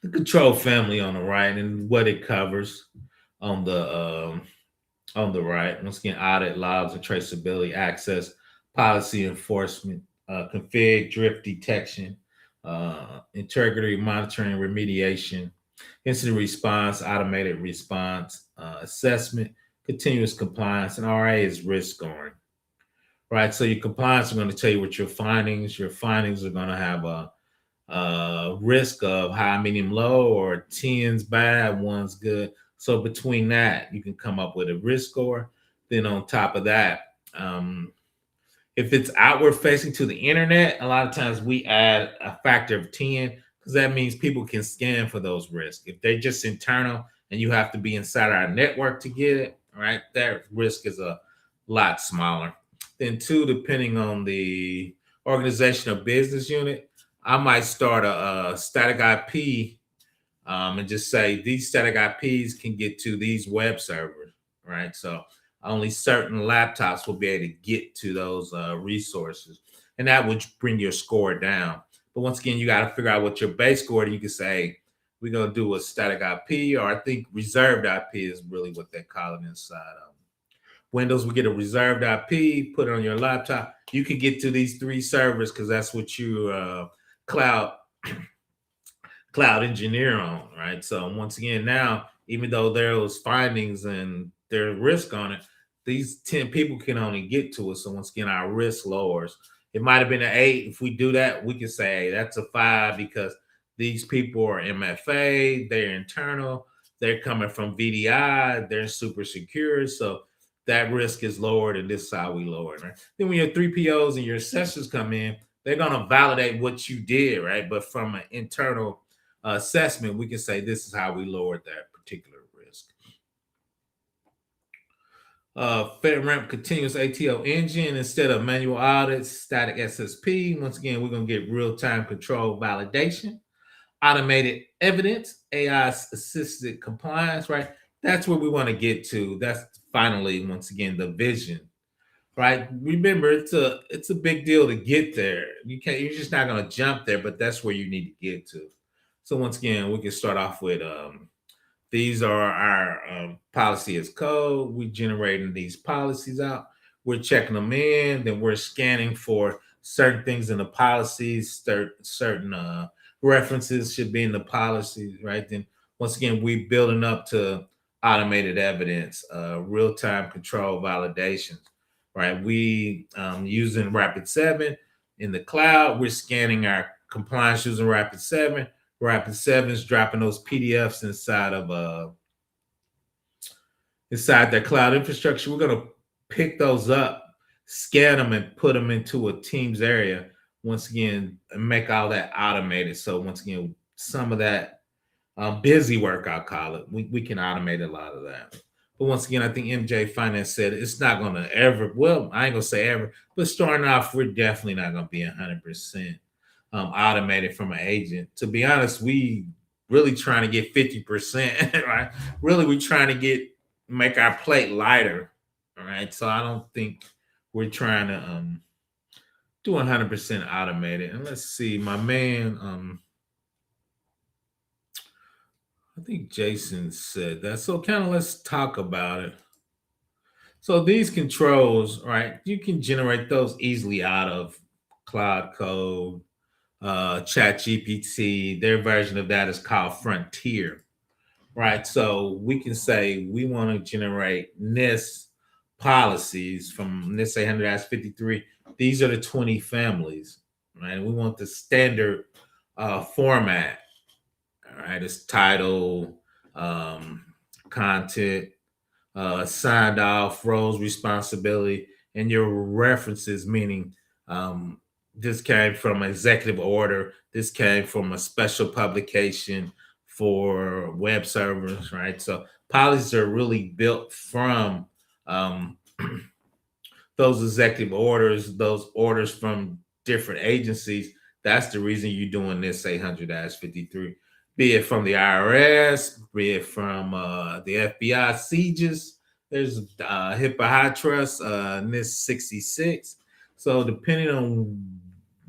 The control family on the right and what it covers on the right. Once again, audit, logs, and traceability, access, policy enforcement, config, drift detection, integrity monitoring, remediation, incident response, automated response, assessment, continuous compliance, and RA is risk scoring. Right. So your compliance are going to tell you what your findings. Your findings are going to have a risk of high, medium, low, or 10's bad, one's good. So between that, you can come up with a risk score. Then on top of that, if it's outward facing to the internet, a lot of times we add a factor of 10 because that means people can scan for those risks. If they're just internal and you have to be inside our network to get it, right, that risk is a lot smaller. Then two, depending on the organization or business unit, I might start a static IP and just say these static IPs can get to these web servers, right? So only certain laptops will be able to get to those resources, and that would bring your score down. But once again, you got to figure out what your base score. You can say we're gonna do a static IP, or I think reserved IP is really what they call it inside Windows. We get a reserved IP, put it on your laptop. You can get to these three servers because that's what you cloud cloud engineer on, right? So once again, now, even though there was findings and there's risk on it, these 10 people can only get to it. So once again, our risk lowers. It might have been an 8. If we do that, we can say, hey, that's a 5 because these people are MFA, they're internal, they're coming from VDI, they're super secure. So that risk is lowered, and this is how we lower it, right? Then when your 3POs and your assessors come in, they're going to validate what you did, right? But from an internal assessment, we can say this is how we lowered that particular risk. FedRAMP continuous ATO engine instead of manual audits, static SSP. Once again, we're going to get real-time control validation, automated evidence, AI assisted compliance, right? That's where we want to get to. That's finally, once again, the vision, right? Remember, it's a big deal to get there. You're just not going to jump there, but that's where you need to get to. So once again, we can start off with these are our policy as code. We're generating these policies out. We're checking them in. Then we're scanning for certain things in the policies. Certain references should be in the policies, right? Then once again, we're building up to automated evidence, real-time control validations, right? We using Rapid7 in the cloud. We're scanning our compliance using Rapid7. Rapid7 is dropping those PDFs inside their cloud infrastructure. We're going to pick those up, scan them, and put them into a Teams area. Once again, and make all that automated. So once again, some of that busy work, I'll call it, we can automate a lot of that. But once again, I think MJ Finance said it's not going to ever, well, I ain't going to say ever, but starting off, we're definitely not going to be 100% automated from an agent. To be honest, we really trying to get 50%, right? Really, we're trying to make our plate lighter, all right? So I don't think we're trying to do 100% automated. And let's see, my man, I think Jason said that. So kind of let's talk about it. So these controls, right? You can generate those easily out of Cloud Code, Chat GPT. Their version of that is called Frontier, right? So we can say we want to generate NIST policies from NIST 800-53. These are the 20 families, right? We want the standard format. All right, it's title, content, signed off, roles, responsibility, and your references, meaning this came from an executive order, this came from a special publication for web servers, right? So policies are really built from um, those executive orders, those orders from different agencies. That's the reason you're doing this 800-53, be it from the IRS, be it from the FBI sieges. There's HIPAA High Trust, NIST 66. So depending on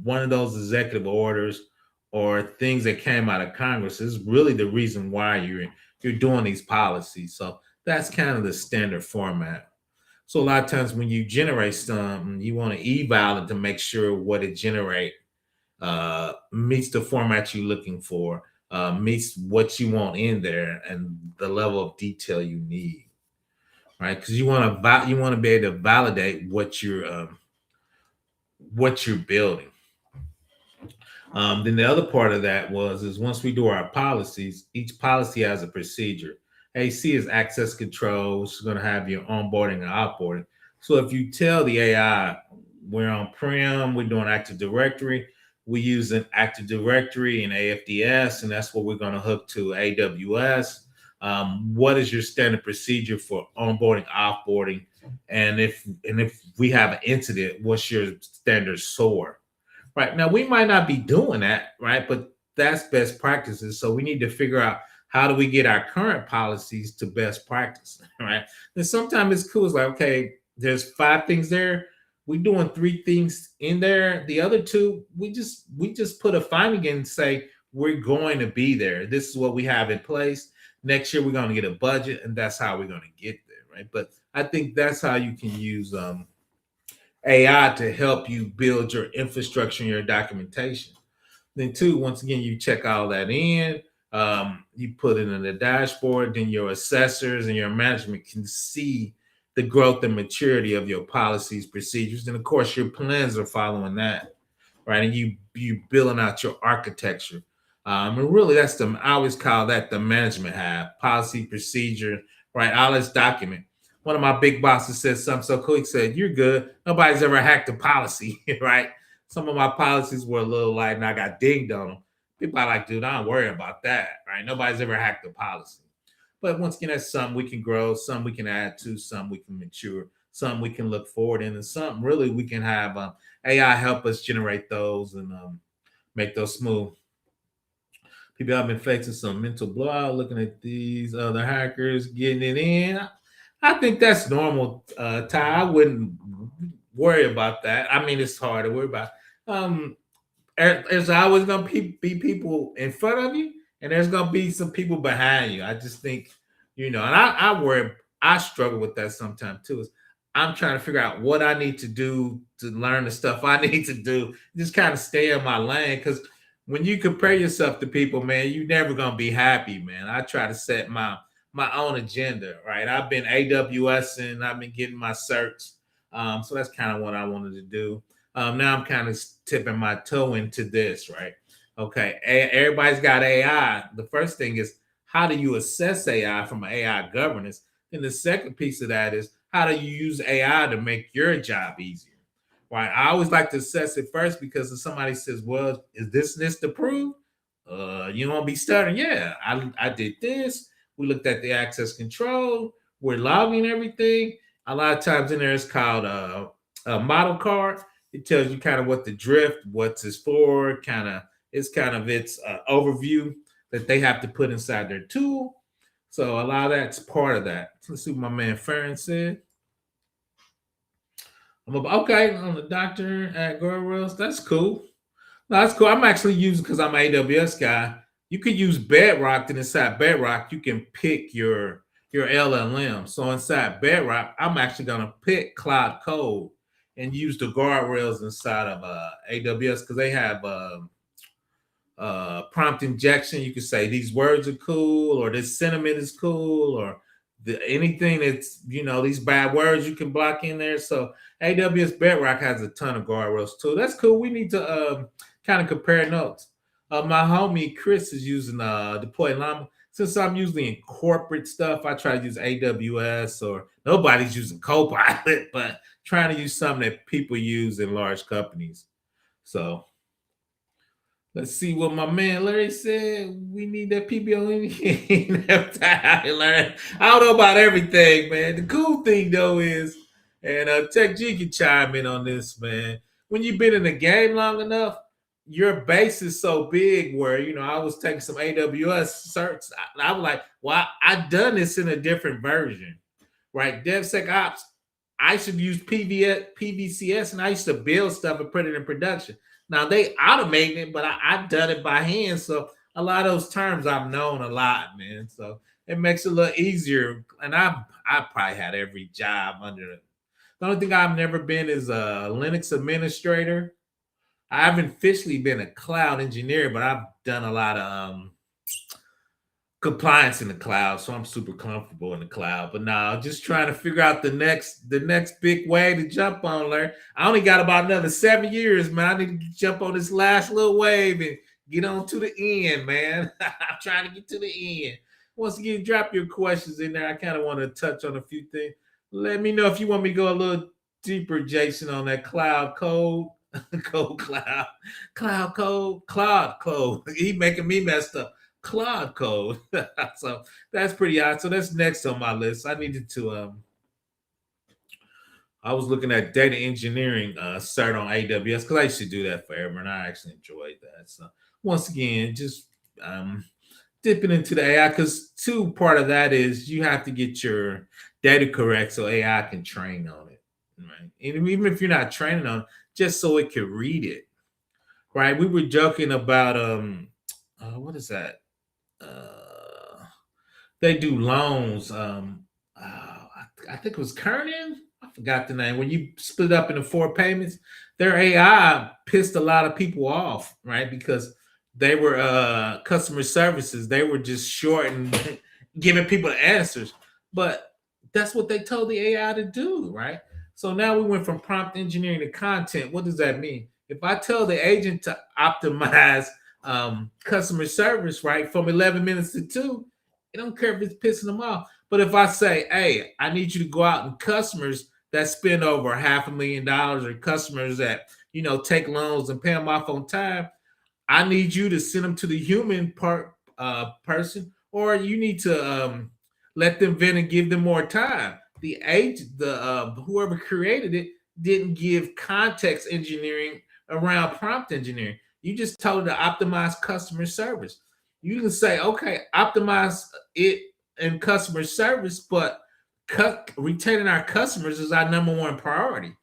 one of those executive orders or things that came out of Congress is really the reason why you're doing these policies. So that's kind of the standard format. So a lot of times when you generate something, you want to eval it to make sure what it generate meets the format you're looking for, meets what you want in there, and the level of detail you need, right? Because you want to be able to validate what you're building. Then the other part of that is once we do our policies, each policy has a procedure. AC is access control, which is going to have your onboarding and offboarding. So if you tell the AI we're on-prem, we're doing Active Directory, we use an Active Directory and AFDS, and that's what we're going to hook to AWS. What is your standard procedure for onboarding, offboarding, and if we have an incident, what's your standard SOAR? Right. Now, we might not be doing that, right? But that's best practices. So we need to figure out how do we get our current policies to best practice, right? And sometimes it's cool. It's like, okay, there's 5 things there. We're doing 3 things in there. The other 2, we just put a finding and say, we're going to be there. This is what we have in place. Next year, we're going to get a budget, and that's how we're going to get there, right? But I think that's how you can use AI to help you build your infrastructure and your documentation. Then, 2, once again, you check all that in, you put it in the dashboard, then your assessors and your management can see the growth and maturity of your policies, procedures, and of course, your plans are following that, right? And you building out your architecture. And really, I always call that the management half, policy, procedure, right? All this document. One of my big bosses said something so cool. He said, "You're good. Nobody's ever hacked a policy," right? Some of my policies were a little light and I got dinged on them. People are like, dude, I don't worry about that, right? Nobody's ever hacked a policy. But once again, that's some we can grow, some we can add to, some we can mature, some we can look forward in, and some really we can have AI help us generate those and make those smooth. People have been facing some mental blowout looking at these other hackers getting it in. I think that's normal, Ty. I wouldn't worry about that. I mean, it's hard to worry about. Um, there's always going to be people in front of you, and there's going to be some people behind you. I just think, and I worry, I struggle with that sometimes too. Is I'm trying to figure out what I need to do to learn the stuff I need to do, just kind of stay in my lane. Because when you compare yourself to people, man, you're never going to be happy, man. I try to set my own agenda, right? I've been AWS and I've been getting my certs. So that's kind of what I wanted to do. Now I'm kind of tipping my toe into this, right? Okay, everybody's got AI. The first thing is how do you assess AI from an AI governance? And the second piece of that is how do you use AI to make your job easier? Right. I always like to assess it first because if somebody says, well, is this approved? You don't be stuttering. Yeah, I did this. We looked at the access control. We're logging everything. A lot of times in there, it's called a model card. It tells you kind of what the drift, what's it's for, it's overview that they have to put inside their tool. So a lot of that's part of that. Let's see what my man Farron said. Okay, I'm the doctor at Girls. That's cool. No, that's cool. I'm actually using because I'm an AWS guy. You could use Bedrock, and inside Bedrock, you can pick your LLM. So inside Bedrock, I'm actually gonna pick Cloud Code and use the guardrails inside of AWS because they have prompt injection. You can say these words are cool, or this sentiment is cool, or anything that's these bad words you can block in there. So AWS Bedrock has a ton of guardrails too. That's cool. We need to kind of compare notes. My homie Chris is using Deploy Llama. since I'm usually in corporate stuff, I try to use AWS, or nobody's using Copilot, but trying to use something that people use in large companies. So let's see what my man Larry said. We need that PBO in here. I don't know about everything, man. The cool thing though is, and Tech G can chime in on this, man. When you've been in the game long enough, your base is so big where, I was taking some AWS certs. I was like, well, I've done this in a different version, right? DevSecOps, I should use PVCS, and I used to build stuff and put it in production. Now they automate it, but I've done it by hand. So a lot of those terms I've known a lot, man. So it makes it a little easier. And I probably had every job under it. The only thing I've never been is a Linux administrator. I haven't officially been a cloud engineer, but I've done a lot of compliance in the cloud, so I'm super comfortable in the cloud. But now, just trying to figure out the next big wave to jump on, Larry. I only got about another 7 years, man. I need to jump on this last little wave and get on to the end, man. I'm trying to get to the end. Once again, drop your questions in there. I kind of want to touch on a few things. Let me know if you want me to go a little deeper, Jason, on that cloud code. Cloud code. He making me messed up. Cloud code. So that's pretty odd. So that's next on my list. I needed to I was looking at data engineering cert on AWS because I used to do that forever and I actually enjoyed that. So once again, just dipping into the AI, because two part of that is you have to get your data correct so AI can train on it. Right. And even if you're not training on it, just so it can read it. Right. We were joking about what is that? They do loans. I think it was Kernan. I forgot the name. When you split up into four payments, their AI pissed a lot of people off, right? Because they were customer services. They were just short and giving people the answers. But that's what they told the AI to do, right? So now we went from prompt engineering to content. What does that mean? If I tell the agent to optimize customer service, right, from 11 minutes to 2, I don't care if it's pissing them off. But if I say, hey, I need you to go out and customers that spend over $500,000 or customers that, take loans and pay them off on time, I need you to send them to the human person, or you need to let them vent and give them more time. The whoever created it didn't give context engineering around prompt engineering. You just told it to optimize customer service. You can say, okay, optimize it in customer service, but retaining our customers is our number one priority,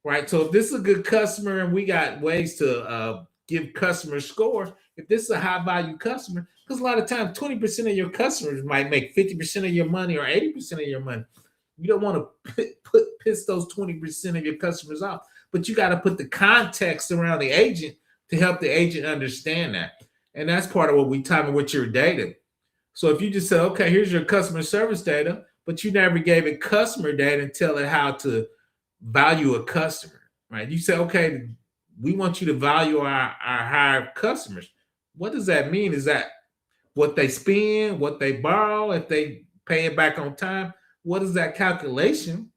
right? So if this is a good customer and we got ways to give customer score, if this is a high value customer, because a lot of times 20% of your customers might make 50% of your money or 80% of your money. You don't want to piss those 20% of your customers off, but you got to put the context around the agent to help the agent understand that. And that's part of what we talk about with your data. So if you just say, okay, here's your customer service data, but you never gave it customer data and tell it how to value a customer, right? You say, okay, we want you to value our higher customers. What does that mean? Is that what they spend, what they borrow, if they pay it back on time? What is that calculation?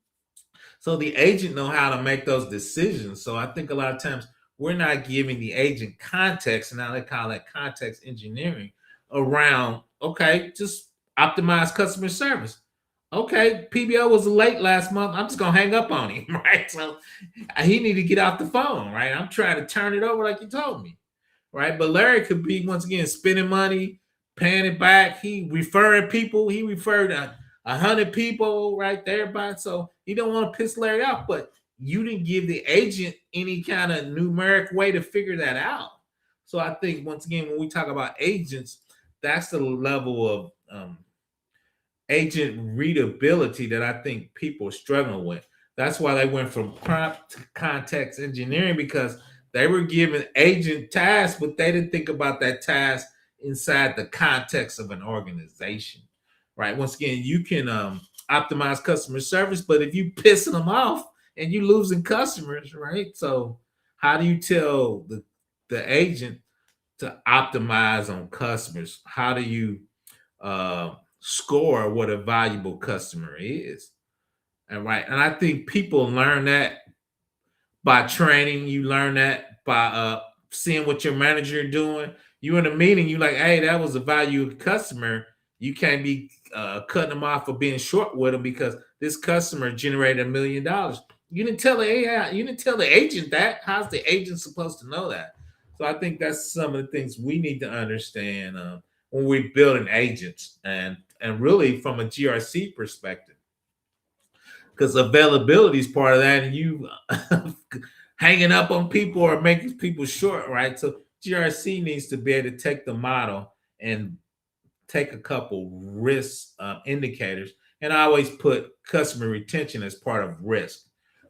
So the agent know how to make those decisions. So I think a lot of times we're not giving the agent context, and now they call that context engineering around, okay, just optimize customer service. Okay, PBO was late last month. I'm just gonna hang up on him, right? So he need to get off the phone, right? I'm trying to turn it over like you told me, right? But Larry could be once again spending money, paying it back. He referring people. He referred 100 people right there, by so you don't want to piss Larry off, but you didn't give the agent any kind of numeric way to figure that out. So I think once again, when we talk about agents, that's the level of agent readability that I think people are struggling with. That's why they went from prompt to context engineering, because they were given agent tasks, but they didn't think about that task inside the context of an organization, right? Once again, you can optimize customer service, but if you pissing them off and you losing customers, right? So how do you tell the agent to optimize on customers? How do you score what a valuable customer is. And I think people learn that by training. You learn that by seeing what your manager doing. You in a meeting, you like, hey, that was a valued customer. You can't be cutting them off for being short with them because this customer generated $1 million. You didn't tell the AI, you didn't tell the agent that. How's the agent supposed to know that? So I think that's some of the things we need to understand when we're building agents and really from a GRC perspective, because availability is part of that, and you hanging up on people or making people short, right? So GRC needs to be able to take the model and take a couple risk indicators, and I always put customer retention as part of risk,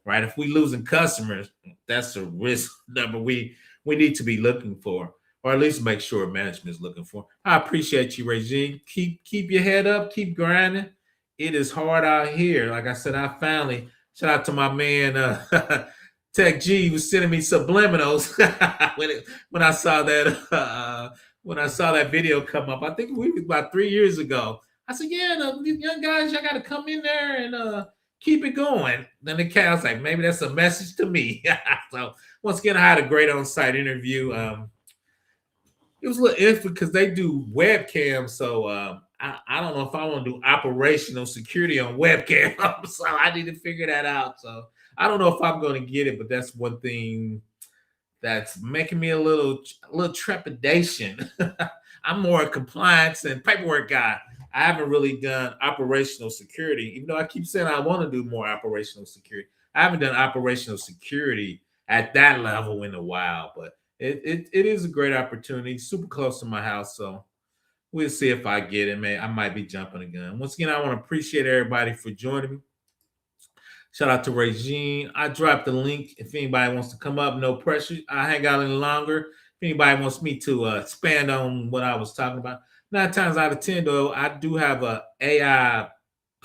right? If we losing customers, that's a risk number we need to be looking for, or at least make sure management is looking for. I appreciate you, Regine. Keep your head up, keep grinding. It is hard out here. Like I said, I finally shout out to my man Tech G was sending me subliminals when I saw that when I saw that video come up. I think we was about 3 years ago. I said, yeah, these young guys, y'all got to come in there and keep it going. Then the cat was like, maybe that's a message to me. So once again, I had a great on-site interview. It was a little iffy because they do webcam, so I don't know if I want to do operational security on webcam. So I need to figure that out. So I don't know if I'm going to get it, but that's one thing that's making me a little trepidation. I'm more a compliance and paperwork guy. I haven't really done operational security, even though I keep saying I want to do more operational security. I haven't done operational security at that level in a while, but it is a great opportunity, super close to my house. So we'll see if I get it, man. I might be jumping the gun. Once again, I want to appreciate everybody for joining me. Shout out to Regine. I dropped the link if anybody wants to come up. No pressure. I hang out any longer. If anybody wants me to expand on what I was talking about. 9 times out of 10, though, I do have a AI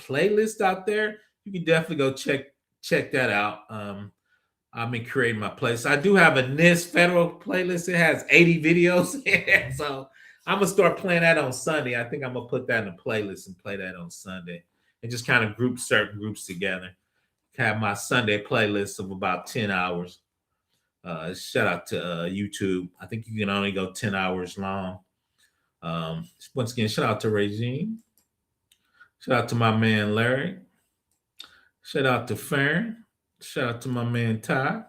playlist out there. You can definitely go check that out. I've been creating my playlist. I do have a NIST federal playlist. It has 80 videos. So I'm going to start playing that on Sunday. I think I'm going to put that in a playlist and play that on Sunday and just kind of group certain groups together. Have my Sunday playlist of about 10 hours. Shout out to YouTube. I think you can only go 10 hours long. Once again, shout out to Regine. Shout out to my man Larry. Shout out to Farron. Shout out to my man Ty.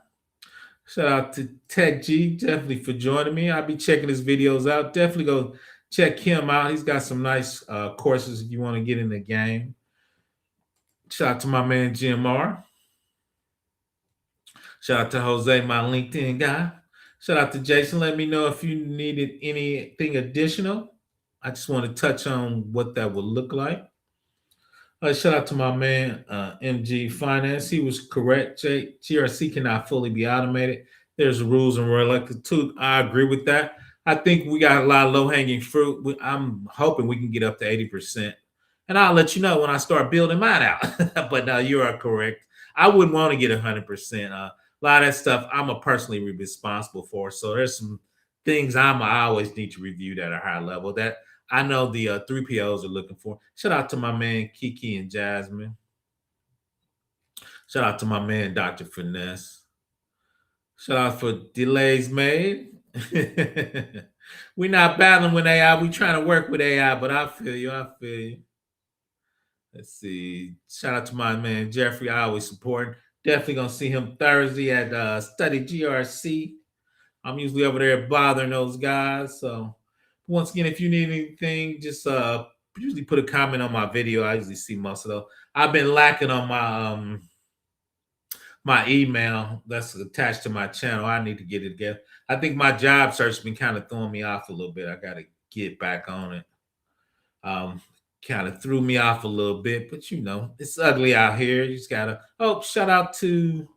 Shout out to Tech G, definitely for joining me. I'll be checking his videos out. Definitely go check him out. He's got some nice courses if you want to get in the game. Shout out to my man Jim R. Shout out to Jose, my LinkedIn guy. Shout out to Jason. Let me know if you needed anything additional. I just want to touch on what that would look like. Shout out to my man MG Finance. He was correct. GRC cannot fully be automated. There's rules and regulations. I agree with that. I think we got a lot of low-hanging fruit. I'm hoping we can get up to 80%. And I'll let you know when I start building mine out. But no, you are correct. I wouldn't want to get 100%. A lot of that stuff I'm a personally responsible for. So there's some things I always need to review that are high level that I know the 3POs are looking for. Shout out to my man Kiki and Jasmine. Shout out to my man Dr. Finesse. Shout out for delays made. We're not battling with AI. We're trying to work with AI, but I feel you. Let's see. Shout out to my man Jeffrey. I always support. Definitely gonna see him Thursday at Study GRC. I'm usually over there bothering those guys. So once again, if you need anything, just usually put a comment on my video. I usually see most of those. I've been lacking on my my email that's attached to my channel. I need to get it together. I think my job search has been kind of throwing me off a little bit. I got to get back on it. Kind of threw me off a little bit, but you know, it's ugly out here. You just gotta. Oh, shout out to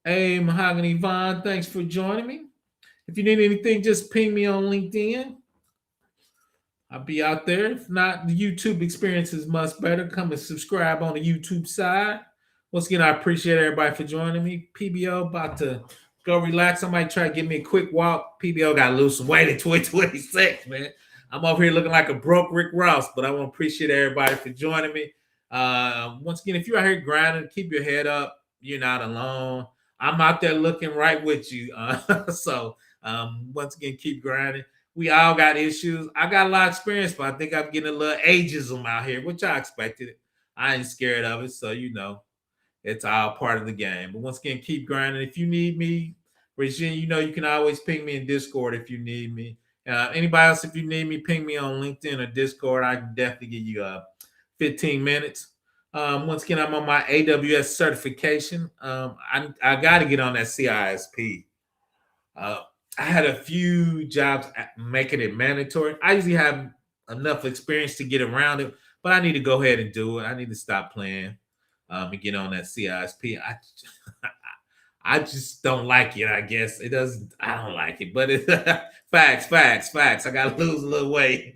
Mahogany Vaughn. Thanks for joining me. If you need anything, just ping me on LinkedIn. I'll be out there. If not, the YouTube experience is much better. Come and subscribe on the YouTube side. Once again, I appreciate everybody for joining me. PBO about to go relax. I might try to give me a quick walk. PBO got to lose some weight in 2026, man. I'm over here looking like a broke Rick Ross, but I want to appreciate everybody for joining me. Once again, if you're out here grinding, keep your head up. You're not alone. I'm out there looking right with you. So once again, keep grinding. We all got issues. I got a lot of experience, but I think I'm getting a little ageism out here, which I expected. I ain't scared of it. So, it's all part of the game. But once again, keep grinding. If you need me, Regina, you can always ping me in Discord if you need me. Anybody else, if you need me, ping me on LinkedIn or Discord. I can definitely give you 15 minutes. Once again, I'm on my AWS certification. I got to get on that CISP. I had a few jobs making it mandatory. I usually have enough experience to get around it, but I need to go ahead and do it. I need to stop playing and get on that CISP. I just don't like it. I guess it doesn't. I don't like it, but it's facts. I gotta lose a little weight.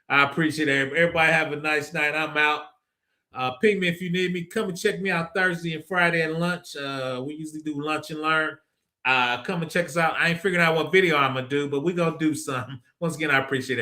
I appreciate it. Everybody have a nice night. I'm out. Ping me if you need me. Come and check me out Thursday and Friday at lunch. We usually do lunch and learn. Come and check us out. I ain't figuring out what video I'm gonna do, but we're gonna do something. Once again, I appreciate it.